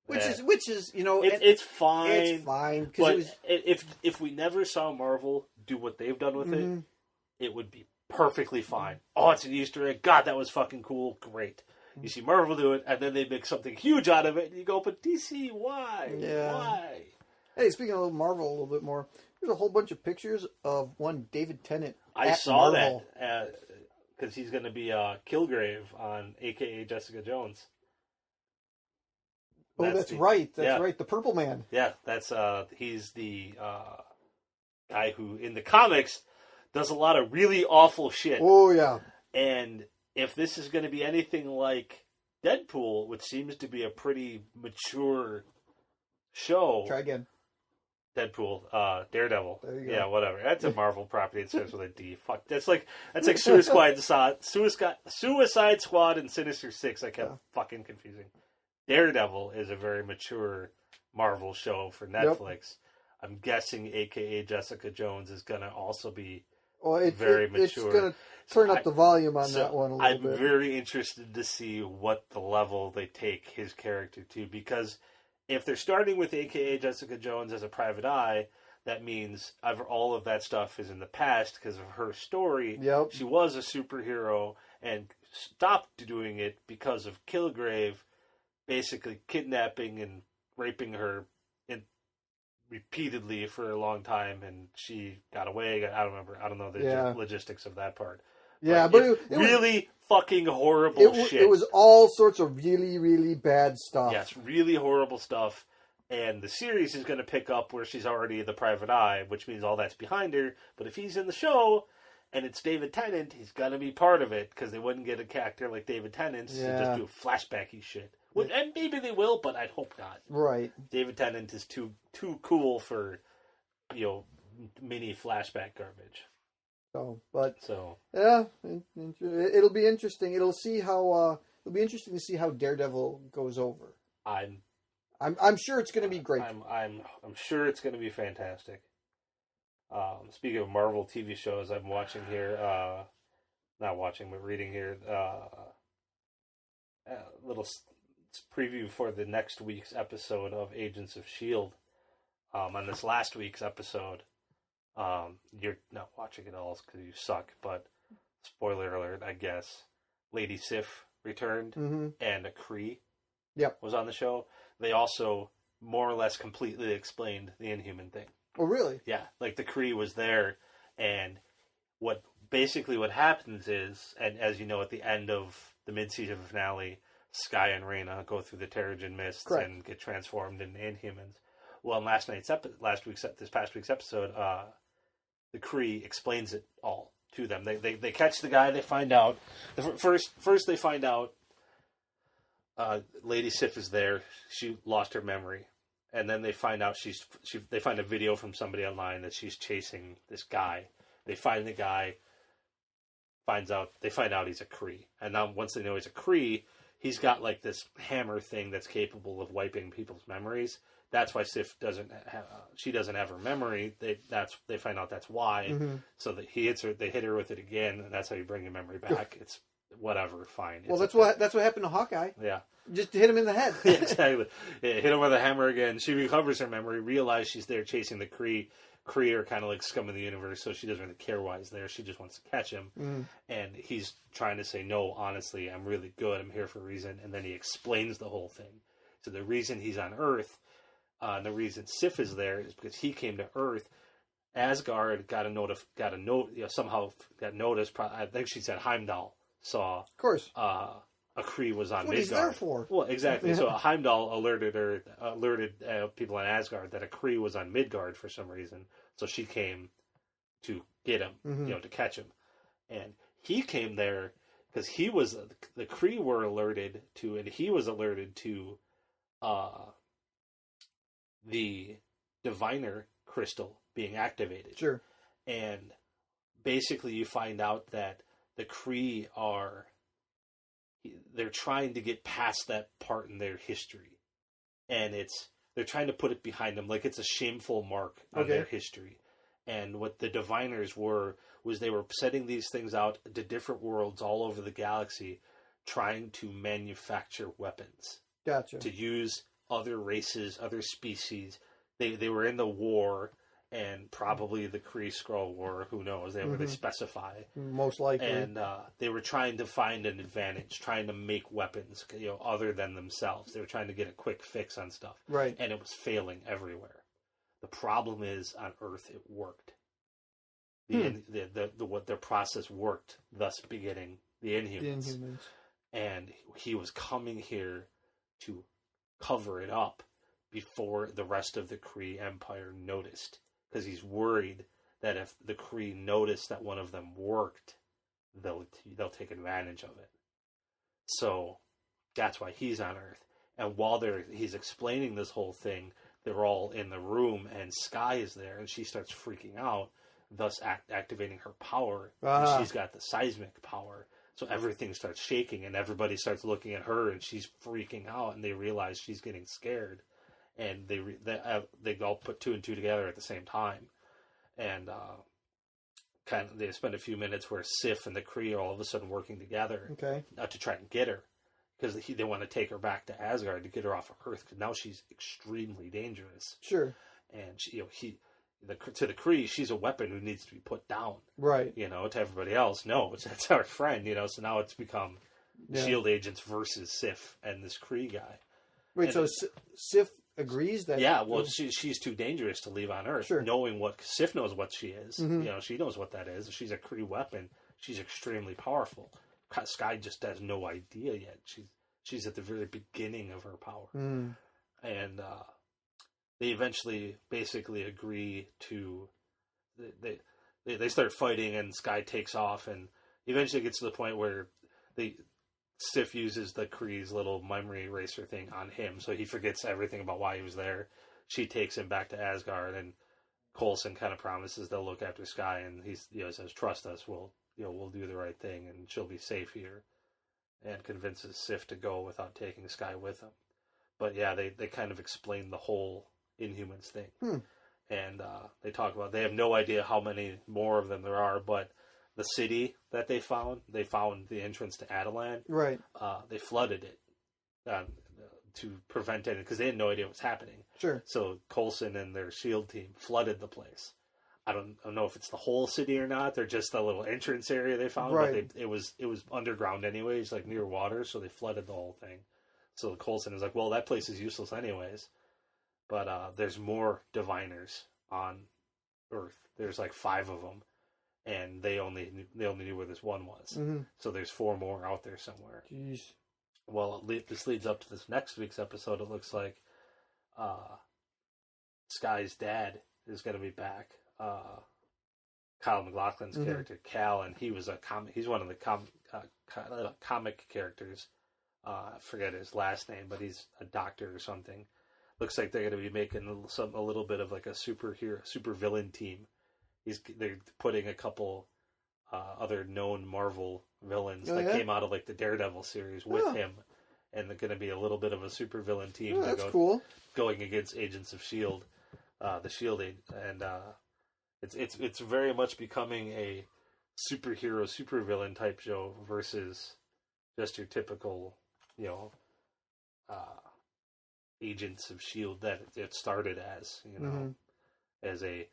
which is it's fine. It's fine, but if we never saw Marvel do what they've done with it would be perfectly fine. Oh, it's an Easter egg. God, that was fucking cool. Great. You see Marvel do it, and then they make something huge out of it, and you go, but DC, why? Yeah. Why? Hey, speaking of Marvel a little bit more, there's a whole bunch of pictures of one David Tennant. I saw Marvel. That, because he's going to be Kilgrave on a.k.a. Jessica Jones. That's right. That's right. The Purple Man. Yeah, he's the guy who, in the comics, does a lot of really awful shit. Oh, yeah. And if this is going to be anything like Deadpool, which seems to be a pretty mature show. Try again. Deadpool, Daredevil. There you go. Yeah, whatever. That's a Marvel property. It starts with a D. Fuck. That's like Suicide Squad and Sinister Six. I kept fucking confusing. Daredevil is a very mature Marvel show for Netflix. Yep. I'm guessing AKA Jessica Jones is going to also be very mature. It's going to turn up the volume on that one a little bit. I'm very interested to see what the level they take his character to, because if they're starting with AKA Jessica Jones as a private eye, that means all of that stuff is in the past because of her story. Yep. She was a superhero and stopped doing it because of Kilgrave basically kidnapping and raping her repeatedly for a long time, and she got away. I don't remember. I don't know the logistics of that part. Yeah, but it really was fucking horrible shit. It was all sorts of really, really bad stuff. Yes, really horrible stuff. And the series is going to pick up where she's already the private eye, which means all that's behind her. But if he's in the show and it's David Tennant, he's going to be part of it, because they wouldn't get a actor like David Tennant to just do flashbacky shit. And maybe they will, but I'd hope not. Right. David Tennant is too cool for, mini flashback garbage. Yeah, it'll be interesting. It'll be interesting to see how Daredevil goes over. I'm sure it's going to be great. I'm sure it's going to be fantastic. Speaking of Marvel TV shows, I'm watching here. Not watching, but reading here. A little preview for the next week's episode of Agents of S.H.I.E.L.D. On this last week's episode, you're not watching it all because you suck, but spoiler alert, I guess, Lady Sif returned, and a Kree was on the show. They also more or less completely explained the Inhuman thing. Oh, really? Yeah, like the Kree was there, and what happens is, and as you know, at the end of the mid-season finale, Skye and Reyna go through the Terrigen Mists and get transformed into Inhumans. Well, in this past week's episode, the Kree explains it all to them. They catch the guy. They find out first they find out Lady Sif is there. She lost her memory, and then they find out they find a video from somebody online that she's chasing this guy. They find the guy. They find out he's a Kree, and now once they know he's a Kree, he's got like this hammer thing that's capable of wiping people's memories. That's why Sif doesn't have her memory. They find out that's why. So that he hits her. They hit her with it again, and that's how you bring your memory back. It's whatever, fine. Well, that's what happened to Hawkeye. Yeah. Just hit him in the head. Yeah, exactly. Yeah, hit him with a hammer again. She recovers her memory, realizes she's there chasing the Kree. Kree are kind of like scum of the universe, so she doesn't really care why he's there. She just wants to catch him. And he's trying to say, no, honestly, I'm really good. I'm here for a reason. And then he explains the whole thing. So the reason he's on Earth, and the reason Sif is there is because he came to Earth. Asgard got a note, somehow got noticed. I think she said Heimdall saw. Of course. A Kree was on That's what he's Midgard. there for. Well, exactly. Yeah. So Heimdall alerted people on Asgard that a Kree was on Midgard for some reason. So she came to get him, to catch him, and he came there because the Kree were alerted to, and he was alerted to, the Diviner crystal being activated. Sure. And basically, you find out that the Kree they're trying to get past that part in their history, and they're trying to put it behind them, like it's a shameful mark on their history. And what the Diviners was they were setting these things out to different worlds all over the galaxy, trying to manufacture weapons. Gotcha. To use other races, other species. They were in the war. And probably the Kree-Skrull War, who knows? They really specify. Most likely. And they were trying to find an advantage, trying to make weapons, other than themselves. They were trying to get a quick fix on stuff. Right. And it was failing everywhere. The problem is, on Earth, it worked. What their process worked, thus begetting the Inhumans. And he was coming here to cover it up before the rest of the Kree Empire noticed. Because he's worried that if the Kree notice that one of them worked, they'll take advantage of it. So that's why he's on Earth. And while he's explaining this whole thing, they're all in the room, and Skye is there, and she starts freaking out, thus activating her power. And she's got the seismic power, so everything starts shaking, and everybody starts looking at her, and she's freaking out, and they realize she's getting scared. And they all put two and two together at the same time, and they spend a few minutes where Sif and the Kree are all of a sudden working together, to try and get her, because they want to take her back to Asgard to get her off of Earth, because now she's extremely dangerous. Sure. And to the Kree, she's a weapon who needs to be put down. Right. To everybody else, no, it's our friend. So now it's become Shield agents versus Sif and this Kree guy. Wait, so Sif agrees that... Yeah, well, she's too dangerous to leave on Earth. Sure. Knowing Sif knows what she is. She knows what that is. She's a Kree weapon. She's extremely powerful. Skye just has no idea yet. She's at the very beginning of her power. And they eventually basically agree to... They start fighting, and Skye takes off, and eventually it gets to the point where Sif uses the Kree's little memory eraser thing on him, so he forgets everything about why he was there. She takes him back to Asgard, and Coulson kind of promises they'll look after Skye, and he says, "Trust us, we'll do the right thing, and she'll be safe here," and convinces Sif to go without taking Skye with him. But yeah, they kind of explain the whole Inhumans thing, and they talk about they have no idea how many more of them there are, but the city that they found the entrance to Adelan. Right. They flooded it to prevent it, because they had no idea what was happening. Sure. So Coulson and their SHIELD team flooded the place. I don't know if it's the whole city or not. They're just the little entrance area they found. Right. But it was underground anyways, like near water, so they flooded the whole thing. So Coulson is like, well, that place is useless anyways. But there's more Diviners on Earth. There's like 5 of them. And they only knew where this one was. So there's 4 more out there somewhere. Jeez. Well, this leads up to this next week's episode. It looks like Skye's dad is going to be back. Kyle MacLachlan's character, Cal, and he's one of the comic characters. I forget his last name, but he's a doctor or something. Looks like they're going to be making a little bit of like a super villain team. They're putting a couple other known Marvel villains that came out of like the Daredevil series with him, and they're going to be a little bit of a super villain team. That's cool. Going against Agents of S.H.I.E.L.D., the S.H.I.E.L.D. and it's very much becoming a superhero, supervillain type show versus just your typical, Agents of S.H.I.E.L.D. that it started as, as a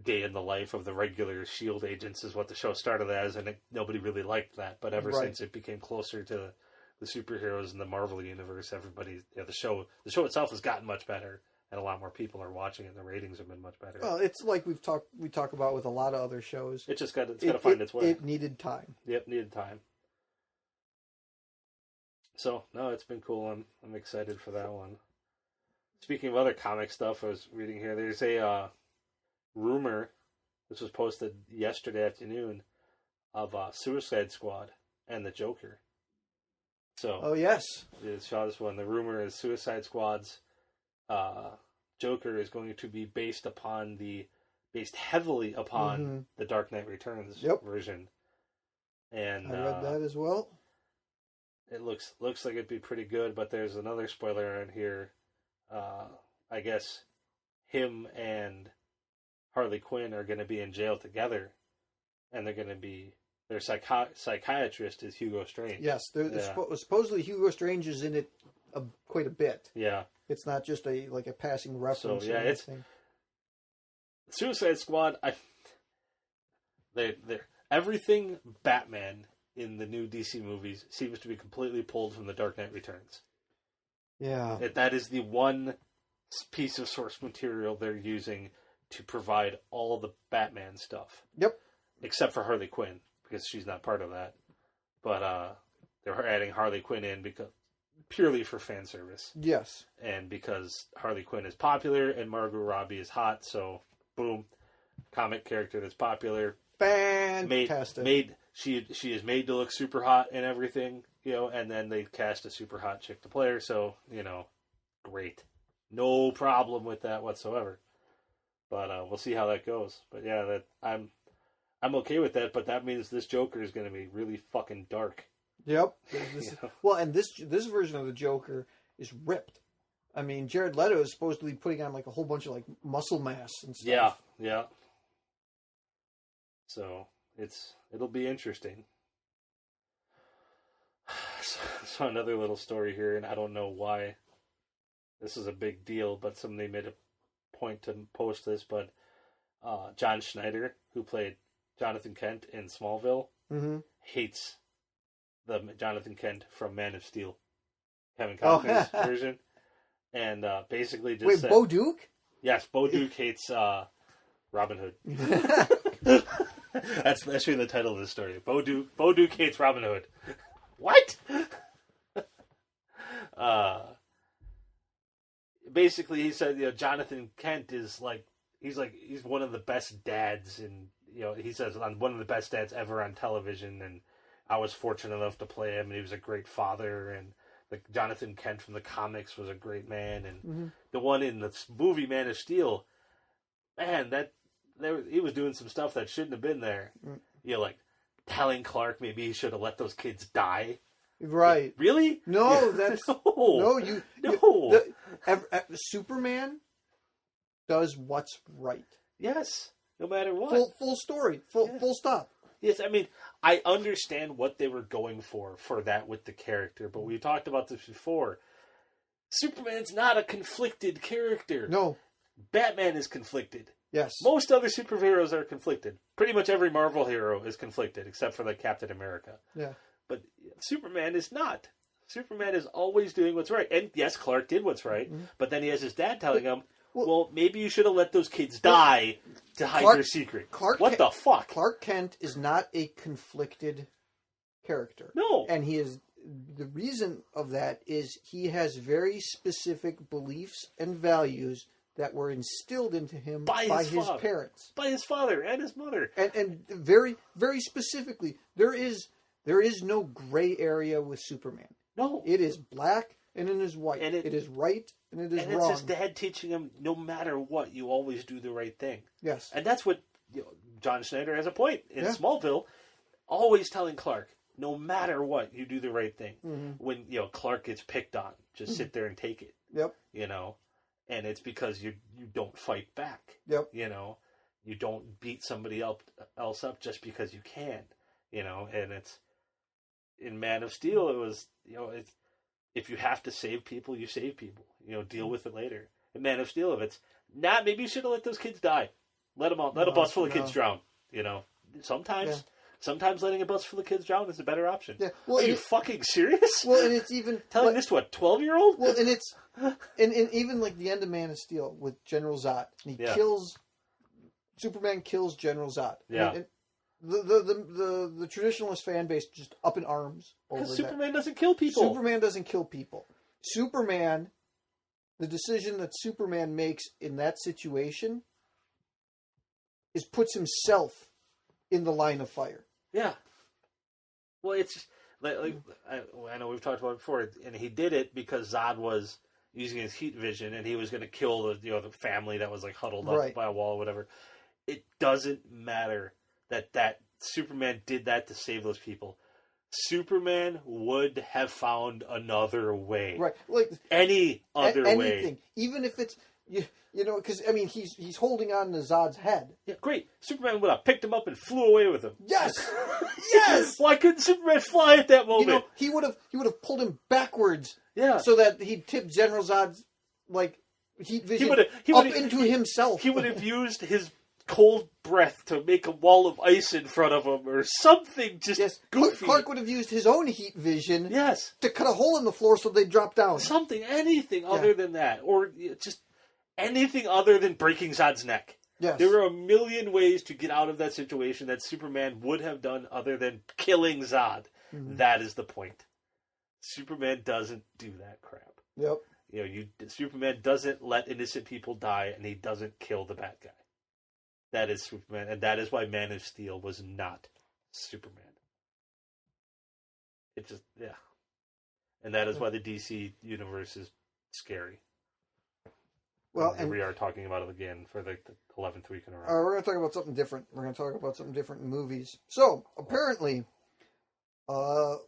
day in the life of the regular S.H.I.E.L.D. agents is what the show started as, and nobody really liked that. But ever since it became closer to the superheroes in the Marvel universe, everybody, the show itself has gotten much better, and a lot more people are watching it, and the ratings have been much better. Well, it's like we talk about with a lot of other shows. It just got to find its way. It needed time. Yep, needed time. So, no, it's been cool. I'm excited for that one. Speaking of other comic stuff, I was reading here. There's a rumor, this was posted yesterday afternoon, of Suicide Squad and the Joker. So, oh yes, I saw this one. The rumor is Suicide Squad's Joker is going to be based heavily upon the Dark Knight Returns version. And I read that as well. It looks like it'd be pretty good, but there's another spoiler in here. I guess him and Harley Quinn are going to be in jail together, and they're going to be their psychiatrist is Hugo Strange. Yes, supposedly Hugo Strange is in it quite a bit. Yeah, it's not just a passing reference. So yeah, it's Suicide Squad. They're everything Batman in the new DC movies seems to be completely pulled from the Dark Knight Returns. Yeah. That is the one piece of source material they're using to provide all the Batman stuff. Yep. Except for Harley Quinn, because she's not part of that. But they're adding Harley Quinn in purely for fan service. Yes. And because Harley Quinn is popular and Margot Robbie is hot, so boom, comic character that's popular. Fantastic. She is made to look super hot and everything, and then they cast a super hot chick to play her, so, great. No problem with that whatsoever. But we'll see how that goes. But yeah, I'm okay with that, but that means this Joker is going to be really fucking dark. Yep. Well, and this version of the Joker is ripped. I mean, Jared Leto is supposedly putting on a whole bunch of muscle mass and stuff. Yeah. So it'll be interesting. So another little story here, and I don't know why this is a big deal, but somebody made a point to post this. But John Schneider, who played Jonathan Kent in Smallville, hates the Jonathan Kent from Man of Steel, Kevin Costner's version, and basically just said, Bo Duke? Yes, Bo Duke hates Robin Hood. That should be the title of the story. Bo Duke hates Robin Hood. What? Basically, he said, Jonathan Kent is he's one of the best dads, and he says one of the best dads ever on television, and I was fortunate enough to play him, and he was a great father, and Jonathan Kent from the comics was a great man, and the one in the movie Man of Steel, man, he was doing some stuff that shouldn't have been there. Telling Clark maybe he should have let those kids die. Right. Really? No, that's... No. Superman does what's right. Yes. No matter what. Full story. Full stop. Yes, I mean, I understand what they were going for that with the character, but we talked about this before. Superman's not a conflicted character. No. Batman is conflicted. Yes. Most other superheroes are conflicted. Pretty much every Marvel hero is conflicted, except for Captain America. Yeah. But Superman is not. Superman is always doing what's right. And yes, Clark did what's right, but then he has his dad telling him, well, maybe you should have let those kids die to hide their secret. The fuck? Clark Kent is not a conflicted character. No. And the reason of that is he has very specific beliefs and values that were instilled into him by his parents. By his father and his mother. And very, very specifically, there is no gray area with Superman. No. It is black and it is white. And it is right and it is wrong. And it's his dad teaching him, no matter what, you always do the right thing. Yes. And that's what John Schneider has a point in Smallville, always telling Clark, no matter what, you do the right thing. When Clark gets picked on, just sit there and take it. Yep. And it's because you don't fight back. Yep. You don't beat somebody else up just because you can. And it's in Man of Steel. It was if you have to save people, you save people. Deal with it later. And Man of Steel, if it's not, maybe you should have let those kids die. Let them all. Let a bus full of kids drown. Sometimes letting a bus full of kids drown is a better option. Yeah. Well, are you fucking serious? Well, and it's even telling this to a 12-year-old. Well, and it's and even like the end of Man of Steel with General Zod, and he kills Superman, kills General Zod. Yeah. And the traditionalist fan base just up in arms over that. Because Superman doesn't kill people. Superman doesn't kill people. Superman, the decision that Superman makes in that situation is puts himself in the line of fire. Yeah. Well, it's like I know we've talked about it before, and he did it because Zod was using his heat vision, and he was going to kill the family that was like huddled up by a wall or whatever. It doesn't matter that Superman did that to save those people. Superman would have found another way, right? Like any other way, anything, even if it's. Because he's holding on to Zod's head. Yeah, great. Superman would have picked him up and flew away with him. Yes, yes. Why couldn't Superman fly at that moment? He would have pulled him backwards. Yeah, so that he'd tip General Zod's heat vision up into himself. He would have used his cold breath to make a wall of ice in front of him, or something. Goofy. Clark would have used his own heat vision. Yes, to cut a hole in the floor so they'd drop down. Anything other than that, or just. Anything other than breaking Zod's neck. Yes. There were a million ways to get out of that situation that Superman would have done other than killing Zod. Mm-hmm. That is the point. Superman doesn't do that crap. Yep. Superman doesn't let innocent people die, and he doesn't kill the bad guy. That is Superman, and that is why Man of Steel was not Superman. It just, and that is why the DC universe is scary. Well, and we are talking about it again for the 11th week in a row. We're going to talk about something different. We're going to talk about something different in movies. So, apparently, the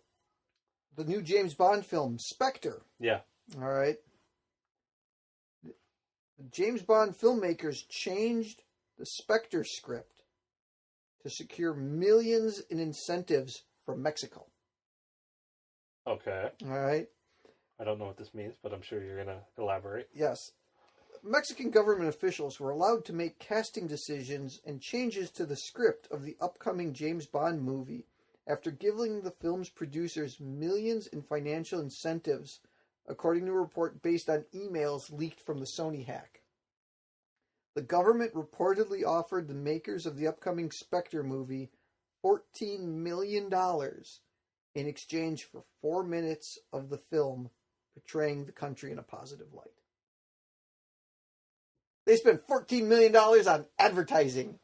new James Bond film, Spectre. Yeah. All right. The James Bond filmmakers changed the Spectre script to secure millions in incentives from Mexico. Okay. All right. I don't know what this means, but I'm sure you're going to elaborate. Yes. Mexican government officials were allowed to make casting decisions and changes to the script of the upcoming James Bond movie after giving the film's producers millions in financial incentives, according to a report based on emails leaked from the Sony hack. The government reportedly offered the makers of the upcoming Spectre movie $14 million in exchange for 4 minutes of the film portraying the country in a positive light. They spent $14 million on advertising.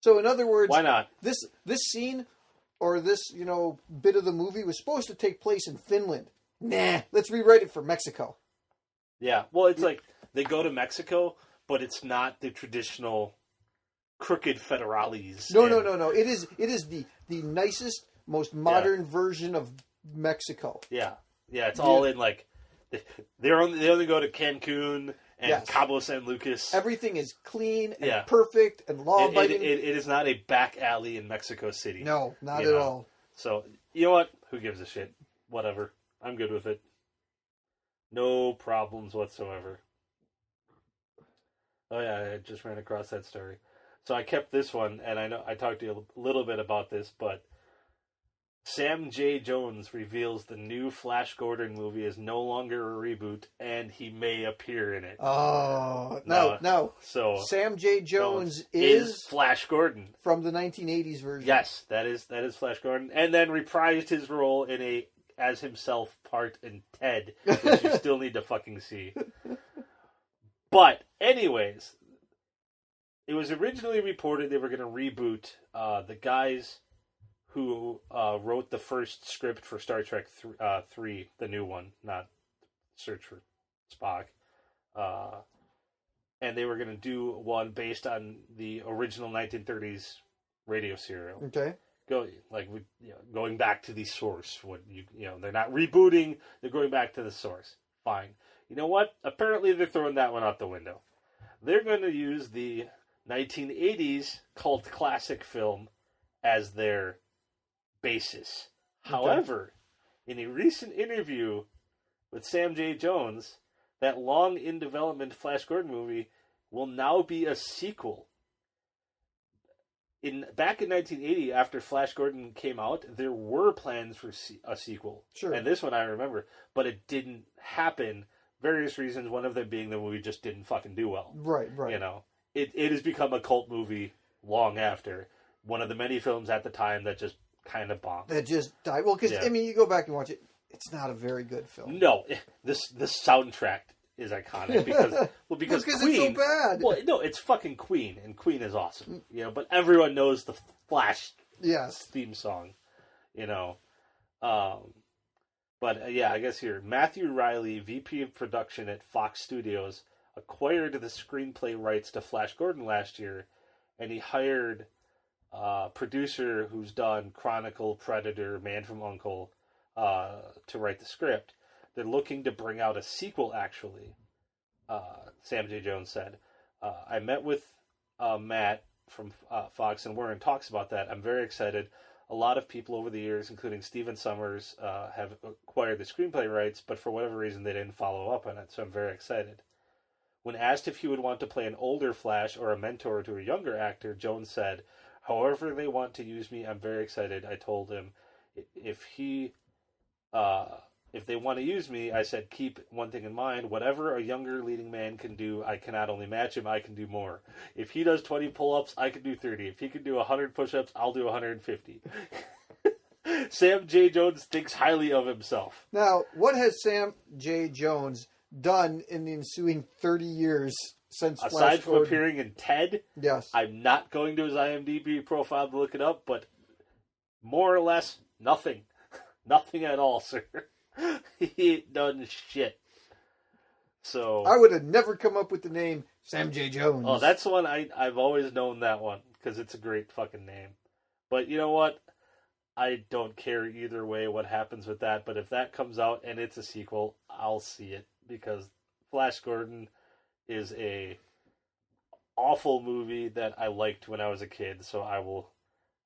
So, in other words, why not? This scene or this bit of the movie was supposed to take place in Finland. Nah, let's rewrite it for Mexico. Yeah, well, it's like they go to Mexico, but it's not the traditional crooked federales. No. It is the nicest, most modern version of Mexico. Yeah. It's all in they only go to Cancun. And Cabo San Lucas. Everything is clean and perfect and law-abiding. It is not a back alley in Mexico City. No, not at all. So, you know what? Who gives a shit? Whatever. I'm good with it. No problems whatsoever. Oh, yeah, I just ran across that story. So I kept this one, and I know I talked to you a little bit about this, but Sam J. Jones reveals the new Flash Gordon movie is no longer a reboot, and he may appear in it. Oh, no. So Sam J. Jones is Flash Gordon from the 1980s version. Yes, that is Flash Gordon, and then reprised his role in as himself part in Ted, which you still need to fucking see. But anyways, it was originally reported they were going to reboot the guys who wrote the first script for Star Trek 3, the new one, not Search for Spock. And they were going to do one based on the original 1930s radio serial. Okay. Going back to the source. They're not rebooting, they're going back to the source. Fine. You know what? Apparently they're throwing that one out the window. They're going to use the 1980s cult classic film as their basis. Okay. However, in a recent interview with Sam J. Jones, that long in development Flash Gordon movie will now be a sequel. Back in 1980, after Flash Gordon came out, there were plans for a sequel. Sure. And this one I remember, but it didn't happen. Various reasons, one of them being the movie just didn't fucking do well. Right. You know, it has become a cult movie long after. One of the many films at the time that just kind of bombed. That just died. Well, because, I mean, you go back and watch it, it's not a very good film. No, this soundtrack is iconic because Queen, it's so bad. Well, no, it's fucking Queen, and Queen is awesome, you know. But everyone knows the Flash theme song, you know. But yeah, I guess here Matthew Riley, VP of Production at Fox Studios, acquired the screenplay rights to Flash Gordon last year, and he hired a producer who's done Chronicle, Predator, Man from U.N.C.L.E. To write the script. They're looking to bring out a sequel, actually, Sam J. Jones said. I met with Matt from Fox, and we're in talks about that. I'm very excited. A lot of people over the years, including Stephen Summers, have acquired the screenplay rights, but for whatever reason they didn't follow up on it, so I'm very excited. When asked if he would want to play an older Flash or a mentor to a younger actor, Jones said, "However they want to use me, I'm very excited." I told him if they want to use me, I said, keep one thing in mind. Whatever a younger leading man can do, I cannot only match him, I can do more. If he does 20 pull-ups, I can do 30. If he can do 100 push-ups, I'll do 150. Sam J. Jones thinks highly of himself. Now, what has Sam J. Jones done in the ensuing 30 years since Flash Aside from Gordon? appearing in Ted, yes. I'm not going to his IMDb profile to look it up, but more or less, nothing. Nothing at all, sir. He ain't done shit. So I would have never come up with the name Sam J. Jones. Oh, that's one I've always known that one because it's a great fucking name. But you know what? I don't care either way what happens with that. But if that comes out and it's a sequel, I'll see it because Flash Gordon is a awful movie that I liked when I was a kid. So I'll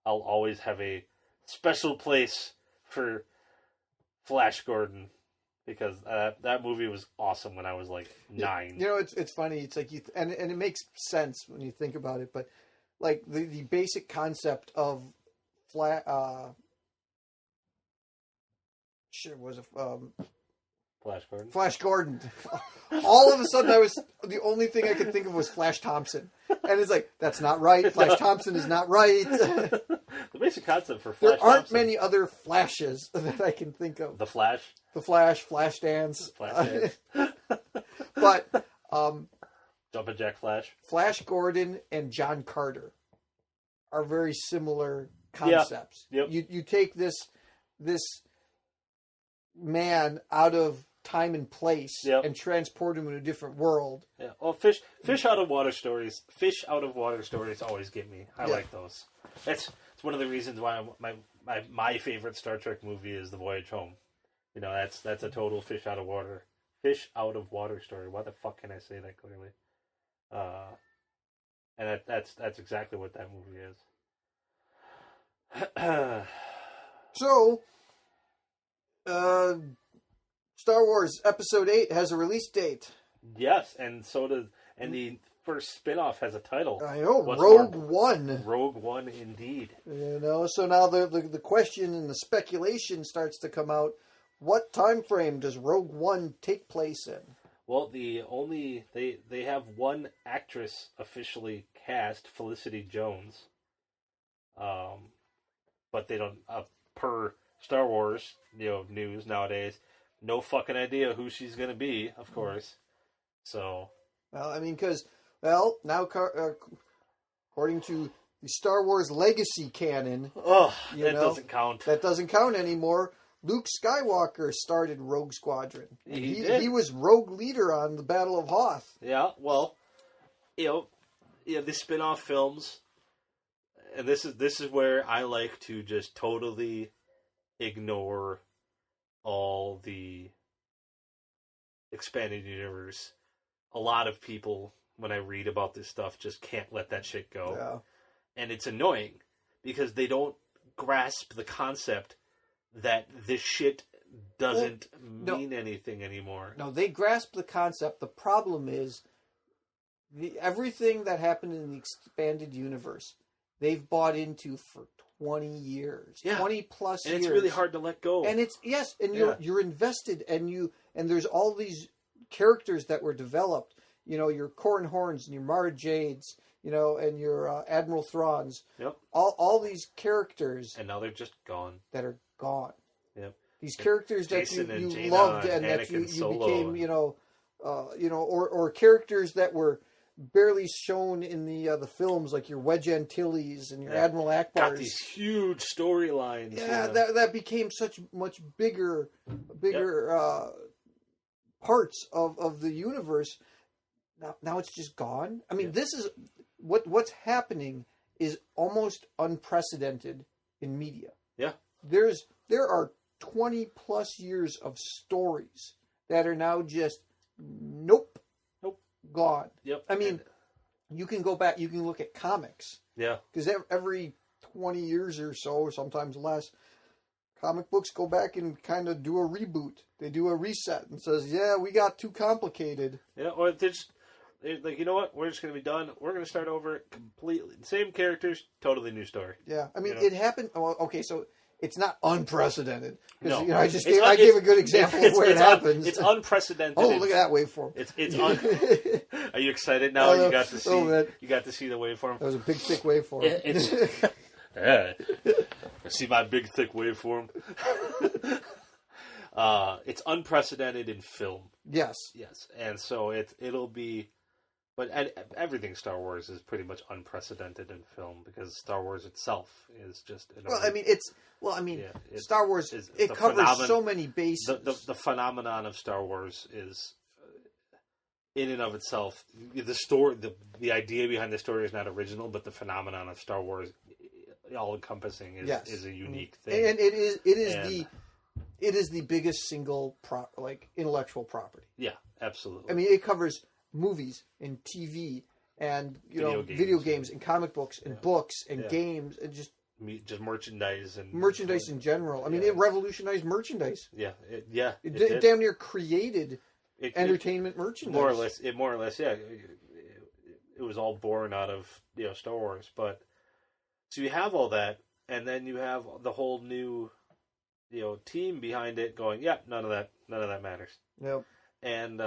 always have a special place for Flash Gordon, because that movie was awesome when I was like 9. You know, it's funny. It's like and it makes sense when you think about it. But like the basic concept of Flash Gordon. Flash Gordon. All of a sudden, the only thing I could think of was Flash Thompson, and it's like that's not right. Flash Thompson is not right. The basic concept for Flash there aren't Thompson, many other Flashes that I can think of. The Flash, Flashdance, but Jumpin' Jack Flash, Flash Gordon, and John Carter are very similar concepts. Yep. You take this man out of time and place and transport him in a different world. Yeah. Well, fish out of water stories. Fish out of water stories always get me. I like those. It's one of the reasons why my favorite Star Trek movie is The Voyage Home. You know, that's a total fish out of water story. Why the fuck can I say that clearly? And that's exactly what that movie is. So, Star Wars Episode 8 has a release date. Yes, and so does, and the first spin-off has a title. I know, Rogue One. Rogue One, indeed. You know, so now the question and the speculation starts to come out. What time frame does Rogue One take place in? Well, they have one actress officially cast, Felicity Jones. But they don't, per Star Wars, news nowadays, no fucking idea who she's going to be, of course. So. Well, I mean, now, according to the Star Wars Legacy canon. Doesn't count. That doesn't count anymore. Luke Skywalker started Rogue Squadron. He was rogue leader on the Battle of Hoth. Yeah, well, the spin-off films, and this is where I like to just totally ignore all the expanded universe. A lot of people, when I read about this stuff, just can't let that shit go. Yeah. And it's annoying because they don't grasp the concept that this shit doesn't mean anything anymore. No, they grasp the concept. The problem is everything that happened in the expanded universe, they've bought into for 20 years, 20 plus and years. it's really hard to let go. And it's you're invested, and there's all these characters that were developed. You know, your Corran Horns and your Mara Jades, you know, and your Admiral Thrawns. Yep. All these characters, and now they're just gone. That are gone. Yep. These characters Jason that you Jaina loved and Anakin that you Solo. became, or characters that were barely shown in the films, like your Wedge Antilles and your Admiral Akbars. Got these huge storylines. Yeah, that became such much bigger parts of the universe. Now it's just gone. I mean, this is what's happening is almost unprecedented in media. Yeah, there are 20 plus years of stories that are now just nope, gone. Yep. I mean, you can go back. You can look at comics. Yeah. Because every 20 years or so, sometimes less, comic books go back and kind of do a reboot. They do a reset and says, "Yeah, we got too complicated." Yeah, or they're like, you know what? We're just going to be done. We're going to start over completely. Same characters, totally new story. Yeah, I mean, it happened. Well, okay, so it's not unprecited. No, I gave a good example of where it happens. It's unprecedented. Oh, look at that waveform! Are you excited now? You got to see. You got to see the waveform. That was a big, thick waveform. See my big, thick waveform. It's unprecedented in film. Yes, and so it'll be. But everything Star Wars is pretty much unprecedented in film because Star Wars itself is just. Star Wars it covers so many bases. The phenomenon of Star Wars is, in and of itself, the story, the idea behind the story is not original, but the phenomenon of Star Wars, all encompassing, is a unique thing, and it is the biggest single intellectual property. Yeah, absolutely. I mean, it covers movies and TV and video games and comic books and books and games and just merchandise and merchandise in general. I mean, it revolutionized merchandise. Yeah, it damn near created entertainment merchandise. More or less, yeah. It was all born out of Star Wars, but so you have all that, and then you have the whole new team behind it going, yeah, none of that matters. Yep. And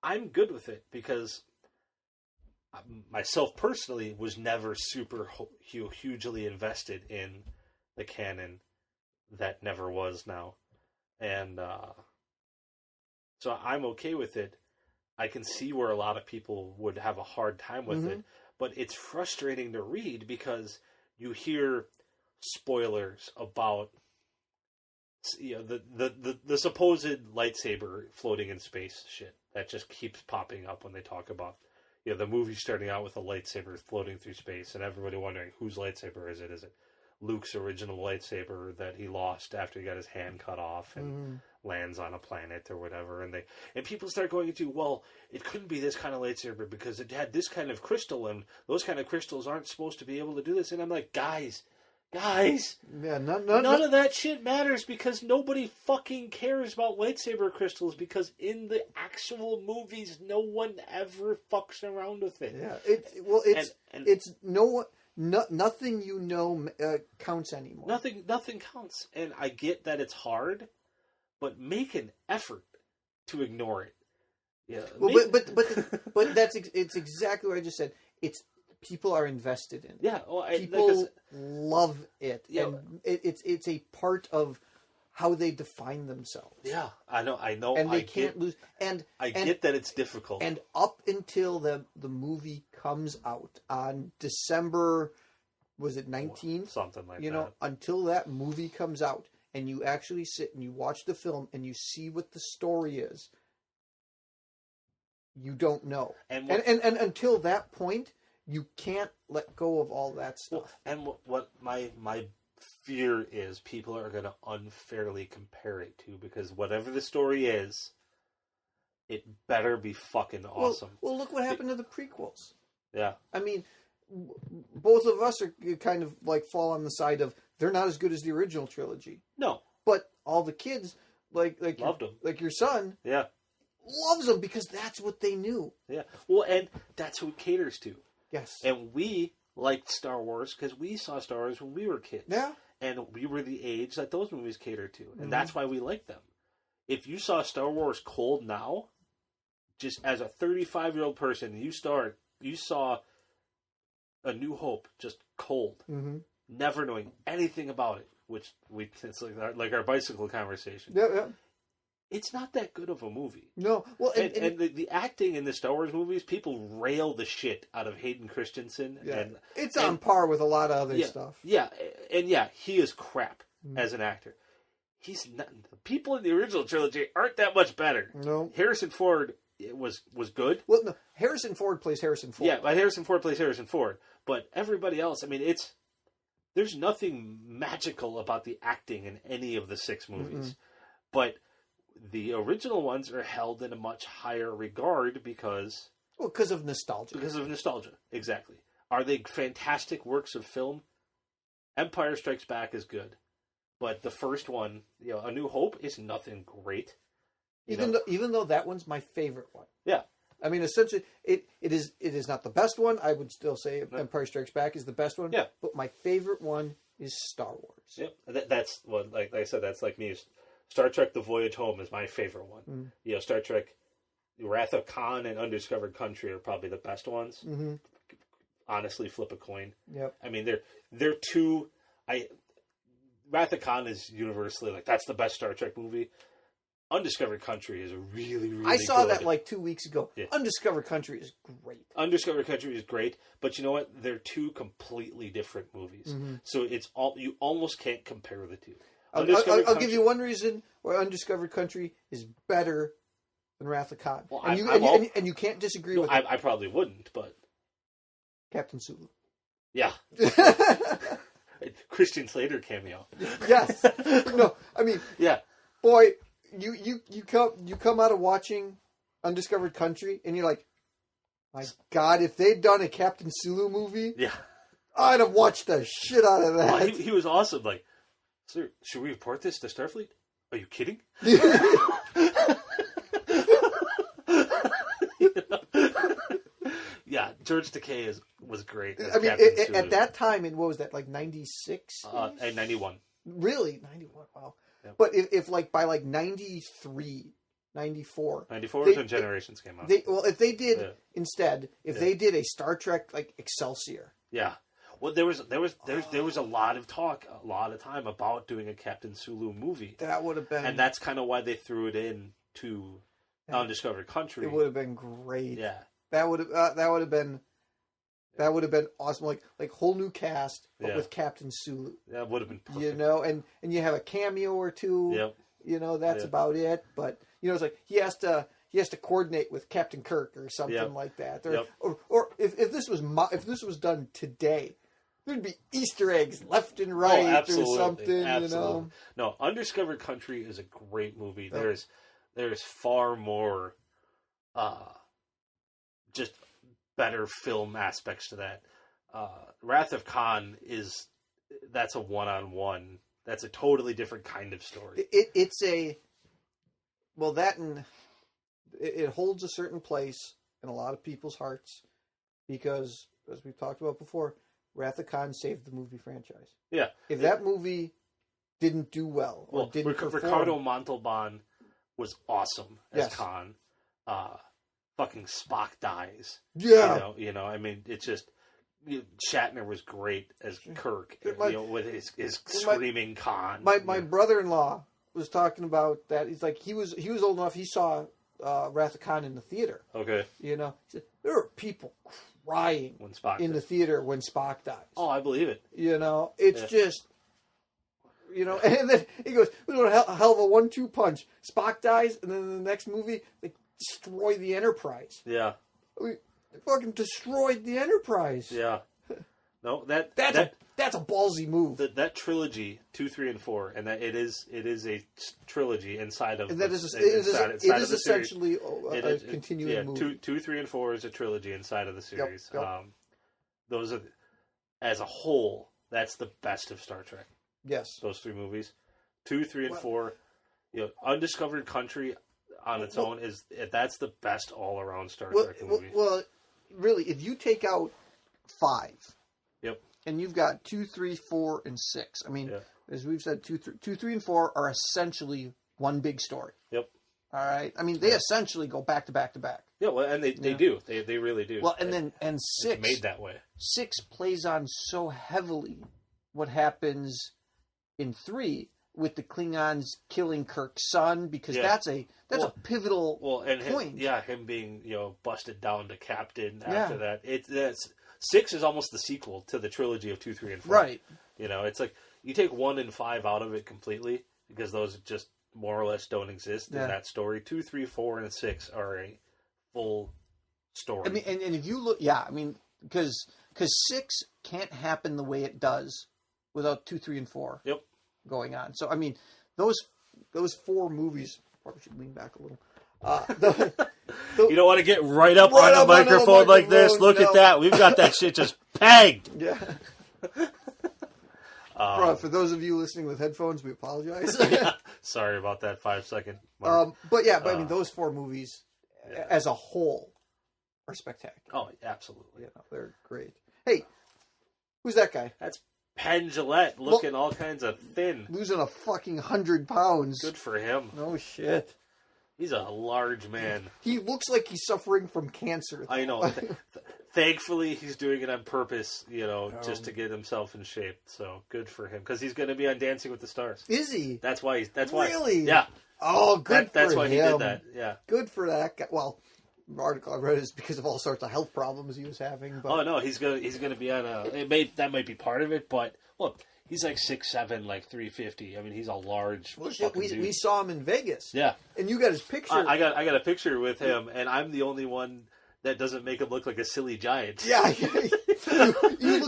I'm good with it because myself personally was never super hugely invested in the canon that never was now. And so I'm okay with it. I can see where a lot of people would have a hard time with it, but it's frustrating to read because you hear spoilers about the supposed lightsaber floating in space shit that just keeps popping up when they talk about the movie starting out with a lightsaber floating through space and everybody wondering whose lightsaber is it? Is it Luke's original lightsaber that he lost after he got his hand cut off and lands on a planet or whatever? And people start going into, well, it couldn't be this kind of lightsaber because it had this kind of crystal and those kind of crystals aren't supposed to be able to do this. And I'm like, guys, yeah, none of that shit matters because nobody fucking cares about lightsaber crystals because in the actual movies, no one ever fucks around with it. Yeah, nothing counts anymore. Nothing counts, and I get that it's hard, but make an effort to ignore it. Yeah, but it's exactly what I just said. People are invested in it. Yeah, people love it. Yeah, and it's a part of how they define themselves. Yeah, I know, and they can't lose. And I get that it's difficult. And up until the movie comes out on December, was it 19th? Something like that. Until that movie comes out, and you actually sit and you watch the film and you see what the story is, you don't know. And until that point, you can't let go of all that stuff. Well, and what my fear is, people are going to unfairly compare it to, because whatever the story is, it better be fucking awesome. Well, look what happened to the prequels. Yeah. I mean, both of us are kind of fall on the side of they're not as good as the original trilogy. No. But all the kids like Loved them. like your son Yeah. loves them because that's what they knew. Yeah. Well, and that's who it caters to. Yes. And we liked Star Wars because we saw Star Wars when we were kids. Yeah. And we were the age that those movies cater to. And that's why we like them. If you saw Star Wars cold now, just as a 35-year-old person, you saw A New Hope just cold, never knowing anything about it, which it's like our bicycle conversation. Yeah, yeah. It's not that good of a movie. No. Well, and the acting in the Star Wars movies, people rail the shit out of Hayden Christensen. Yeah. And it's on par with a lot of other stuff. Yeah, and he is crap as an actor. He's not. The people in the original trilogy aren't that much better. No. Harrison Ford was good. Well, no, Harrison Ford plays Harrison Ford. Yeah, but Harrison Ford plays Harrison Ford. But everybody else, I mean, there's nothing magical about the acting in any of the 6 movies. But the original ones are held in a much higher regard because of nostalgia. Because of nostalgia, exactly. Are they fantastic works of film? Empire Strikes Back is good. But the first one, A New Hope, is nothing great. Even though that one's my favorite one. Yeah. I mean, essentially, it is not the best one. I would still say Empire Strikes Back is the best one. Yeah. But my favorite one is Star Wars. Yep. That's what, like I said, that's like me. Star Trek: The Voyage Home is my favorite one. Star Trek: Wrath of Khan and Undiscovered Country are probably the best ones. Honestly, flip a coin. Yep. I mean, they're two. Wrath of Khan is universally like that's the best Star Trek movie. Undiscovered Country is really, really I saw good. that like 2 weeks ago. Yeah. Undiscovered Country is great. Undiscovered Country is great, but you know what? They're two completely different movies. So you almost can't compare the two. I'll give you one reason why Undiscovered Country is better than Wrath of Khan. Well, and you can't disagree with it. I probably wouldn't, but... Captain Sulu. Yeah. Christian Slater cameo. Yes. No, I mean... Yeah. Boy, you come out of watching Undiscovered Country, and you're like, my God, if they'd done a Captain Sulu movie... Yeah. I'd have watched the shit out of that. Well, he was awesome. Like, sir, should we report this to Starfleet? Are you kidding? Yeah, George Takei was great. I mean, at that time, and what was that, like 96? And 91. Really? 91, wow. Yep. But if like by like 93, 94. 94 is when Generations came out. If they did, instead, they did a Star Trek like Excelsior. Yeah. Well, there was a lot of talk, a lot of time about doing a Captain Sulu movie. That would have been, and that's kind of why they threw it in to Undiscovered Country. It would have been great. Yeah, that would have been awesome. Like whole new cast, but with Captain Sulu. That would have been perfect. You know, and you have a cameo or two. Yep. You know, that's about it. But you know, it's like he has to coordinate with Captain Kirk or something like that. Or if this was done today, there'd be Easter eggs left and right or something. Absolutely. You know. No, Undiscovered Country is a great movie. Yep. There's far more, just better film aspects to that. Wrath of Khan that's a one-on-one. That's a totally different kind of story. It holds a certain place in a lot of people's hearts because, as we've talked about before, Wrath of Khan saved the movie franchise. Yeah. If that movie didn't do well or didn't perform... Ricardo Montalban was awesome as Khan. Fucking Spock dies. Yeah. You know. I mean, it's just... Shatner was great as Kirk, with his screaming Khan. My brother-in-law was talking about that. He's like, he was old enough. He saw Wrath of Khan in the theater. Okay. You know, he said, there were people crying when Spock in the theater when Spock dies. Oh, I believe it. You know, it's just, you know, and then he goes, it was a hell of a 1-2 punch. Spock dies, and then in the next movie, they destroy the Enterprise. Yeah. They fucking destroyed the Enterprise. Yeah. No, that's a ballsy move. That trilogy 2, 3, and 4, and that it is a trilogy inside of. And that is essentially a continuing movie. 2, 3, and 4 is a trilogy inside of the series. Yep. Those are, as a whole, that's the best of Star Trek. Yes, those 3 movies, 2, 3, and 4. Undiscovered Country on its own that's the best all around Star Trek movie. Well, really, if you take out 5, yep, and you've got 2, 3, 4, and 6. I mean, as we've said, 2, 3, and 4 are essentially one big story. Yep. All right. I mean, they essentially go back to back to back. Yeah, well, and they do. They really do. Well, and 6 it's made that way. 6 plays on so heavily what happens in 3 with the Klingons killing Kirk's son, because that's a pivotal point. Him being busted down to captain after that. 6 is almost the sequel to the trilogy of 2, 3, and 4. Right. It's like you take 1 and 5 out of it completely because those just more or less don't exist in that story. 2, 3, 4, and 6 are a full story. I mean, and if you look, because 6 can't happen the way it does without 2, 3, and 4. Yep. Going on. So I mean, those 4 movies. Probably should lean back a little. You don't want to get right up on the microphone like this. Look at that. We've got that shit just pegged. Yeah. For those of you listening with headphones, we apologize. Sorry about that 5-second mark. But I mean, those 4 movies as a whole are spectacular. Oh, absolutely. They're great. Hey, who's that guy? That's Penn Jillette, looking all kinds of thin. Losing a fucking 100 pounds. Good for him. No shit. He's a large man. He looks like he's suffering from cancer. I know. Thankfully, he's doing it on purpose, just to get himself in shape. So good for him, because he's going to be on Dancing with the Stars. Is he? That's why. Really? Yeah. Oh, good for him. That's why he did that. Yeah. Good for that guy. Well, the article I read is because of all sorts of health problems he was having. But... Oh no, he's gonna be on that might be part of it, but look, he's like 6'7", like 350. I mean, he's a large. Fucking dude. We saw him in Vegas. Yeah, and you got his picture. I got a picture with him, and I'm the only one that doesn't make him look like a silly giant. Yeah, you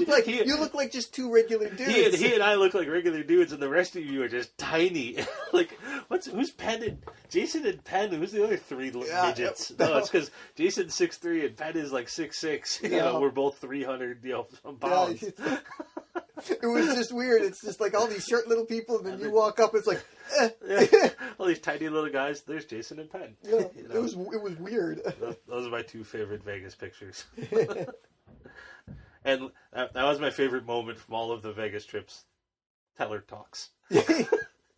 look like just 2 regular dudes. He and I look like regular dudes, and the rest of you are just tiny. Like, who's Penn and Jason and Penn? Who's the other 3 midgets? No, it's because Jason's 6'3" and Penn is like 6'6". We're both 300 pounds. Yeah, it was just weird. It's just like all these short little people, and then you walk up, it's like, all these tiny little guys. There's Jason and Penn. Yeah, it was weird. Those are my 2 favorite Vegas pictures. And that was my favorite moment from all of the Vegas trips. Teller talks.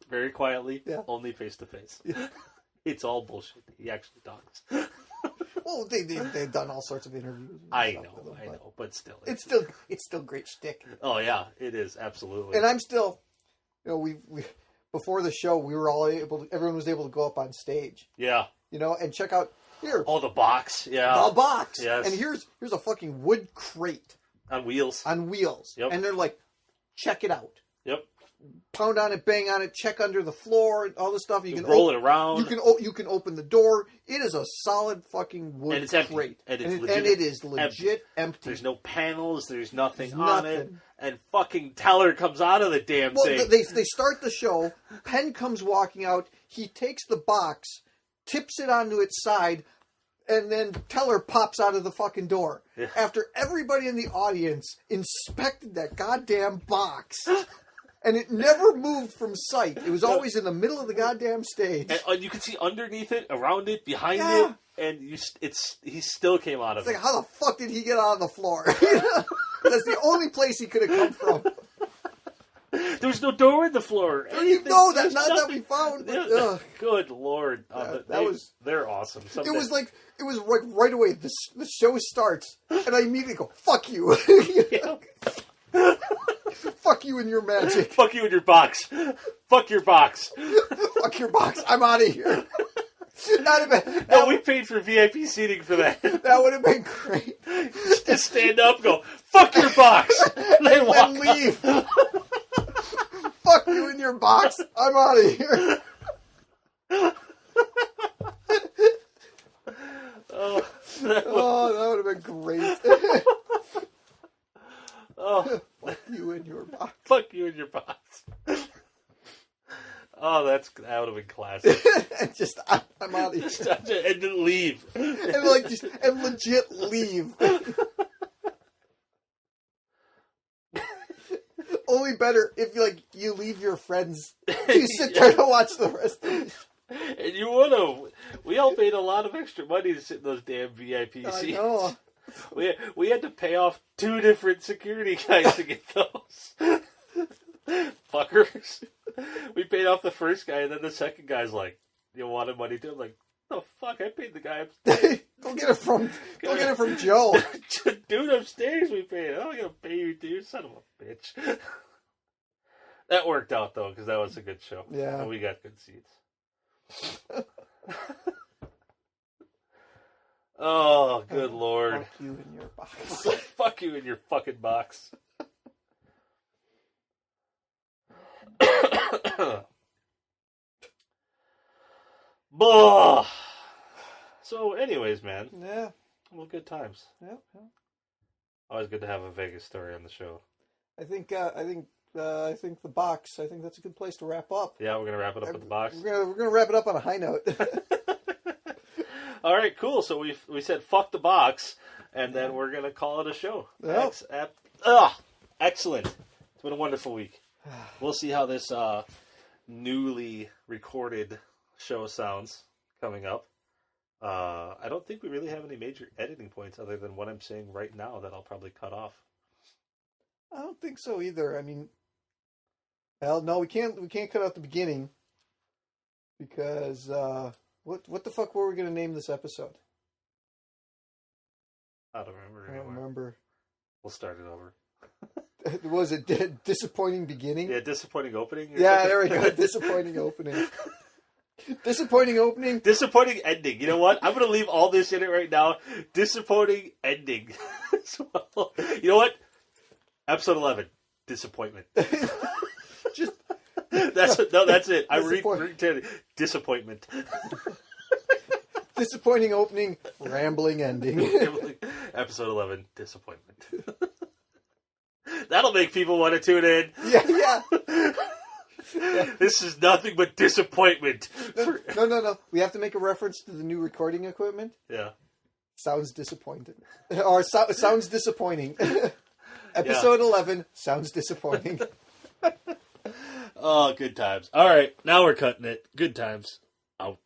Very quietly, only face to face. It's all bullshit. He actually talks. Well, they've done all sorts of interviews. I know, but still, it's still great shtick. Oh yeah, it is absolutely. And I'm still, we before the show everyone was able to go up on stage. Yeah. And check out here. Oh, the box. Yeah. The box. Yes. And here's a fucking wood crate on wheels. Yep. And they're like, check it out. Yep. Pound on it, bang on it, check under the floor, all this stuff. You can roll it around. You can open the door. It is a solid fucking wood crate, and it is legit empty. There's no panels. There's nothing on it, and fucking Teller comes out of the damn thing. They start the show. Penn comes walking out. He takes the box, tips it onto its side, and then Teller pops out of the fucking door. Yeah. After everybody in the audience inspected that goddamn box. And it never moved from sight. It was always in the middle of the goddamn stage. And you could see underneath it, around it, behind it, and he still came out of it. It's like, how the fuck did he get out of the floor? That's the only place he could have come from. There was no door in the floor. No, that's not that we found. But, good Lord. They're awesome. It was like right away, the show starts, and I immediately go, fuck you. Fuck you and your magic. Fuck you and your box. Fuck your box. Fuck your box. I'm out of here. We paid for VIP seating for that. That would have been great. Just stand up and go, fuck your box. They walk and leave. Fuck you and your box. I'm out of here. That would have been great. Fuck you and your box. Fuck you and your box. Oh, that would have been classic. I'm out of here. And then leave. And legit leave. only better if you leave your friends to sit there to watch the rest of it. And you would have. We all paid a lot of extra money to sit in those damn VIP seats. I know. We had to pay off 2 different security guys to get those. Fuckers. We paid off the first guy, and then the second guy's like, you wanted money too? I'm like, the fuck? I paid the guy upstairs. Go get it from Joe. Dude upstairs we paid. I'm not gonna pay you, dude. Son of a bitch. That worked out though, because that was a good show. Yeah. And we got good seats. Oh, good lord. Fuck you in your box. Fuck you in your fucking box. Bah. So, anyways, man. Yeah. Well, good times. Yeah. Always good to have a Vegas story on the show. I think the box. I think that's a good place to wrap up. Yeah, we're gonna wrap it up with the box. We're gonna wrap it up on a high note. All right, cool. So we said fuck the box, and then we're gonna call it a show. Yep. Excellent. It's been a wonderful week. We'll see how this newly recorded show sounds coming up. I don't think we really have any major editing points other than what I'm saying right now that I'll probably cut off. I don't think so either. I mean, well, no, we can't cut out the beginning because what the fuck were we going to name this episode? I don't remember anymore. I don't remember. We'll start it over. Was it disappointing beginning? Yeah, disappointing opening. Yeah, there we go. Disappointing opening. Disappointing opening. Disappointing ending. You know what? I'm going to leave all this in it right now. Disappointing ending. So, you know what? Episode 11. Disappointment. Just that's it. I read disappointment. Disappointing opening, rambling ending. Episode 11. Disappointment. That'll make people want to tune in. Yeah. This is nothing but disappointment. No. We have to make a reference to the new recording equipment. Yeah. Sounds disappointed. Or sounds disappointing. Episode 11 sounds disappointing. Oh, good times. All right, now we're cutting it. Good times. Out.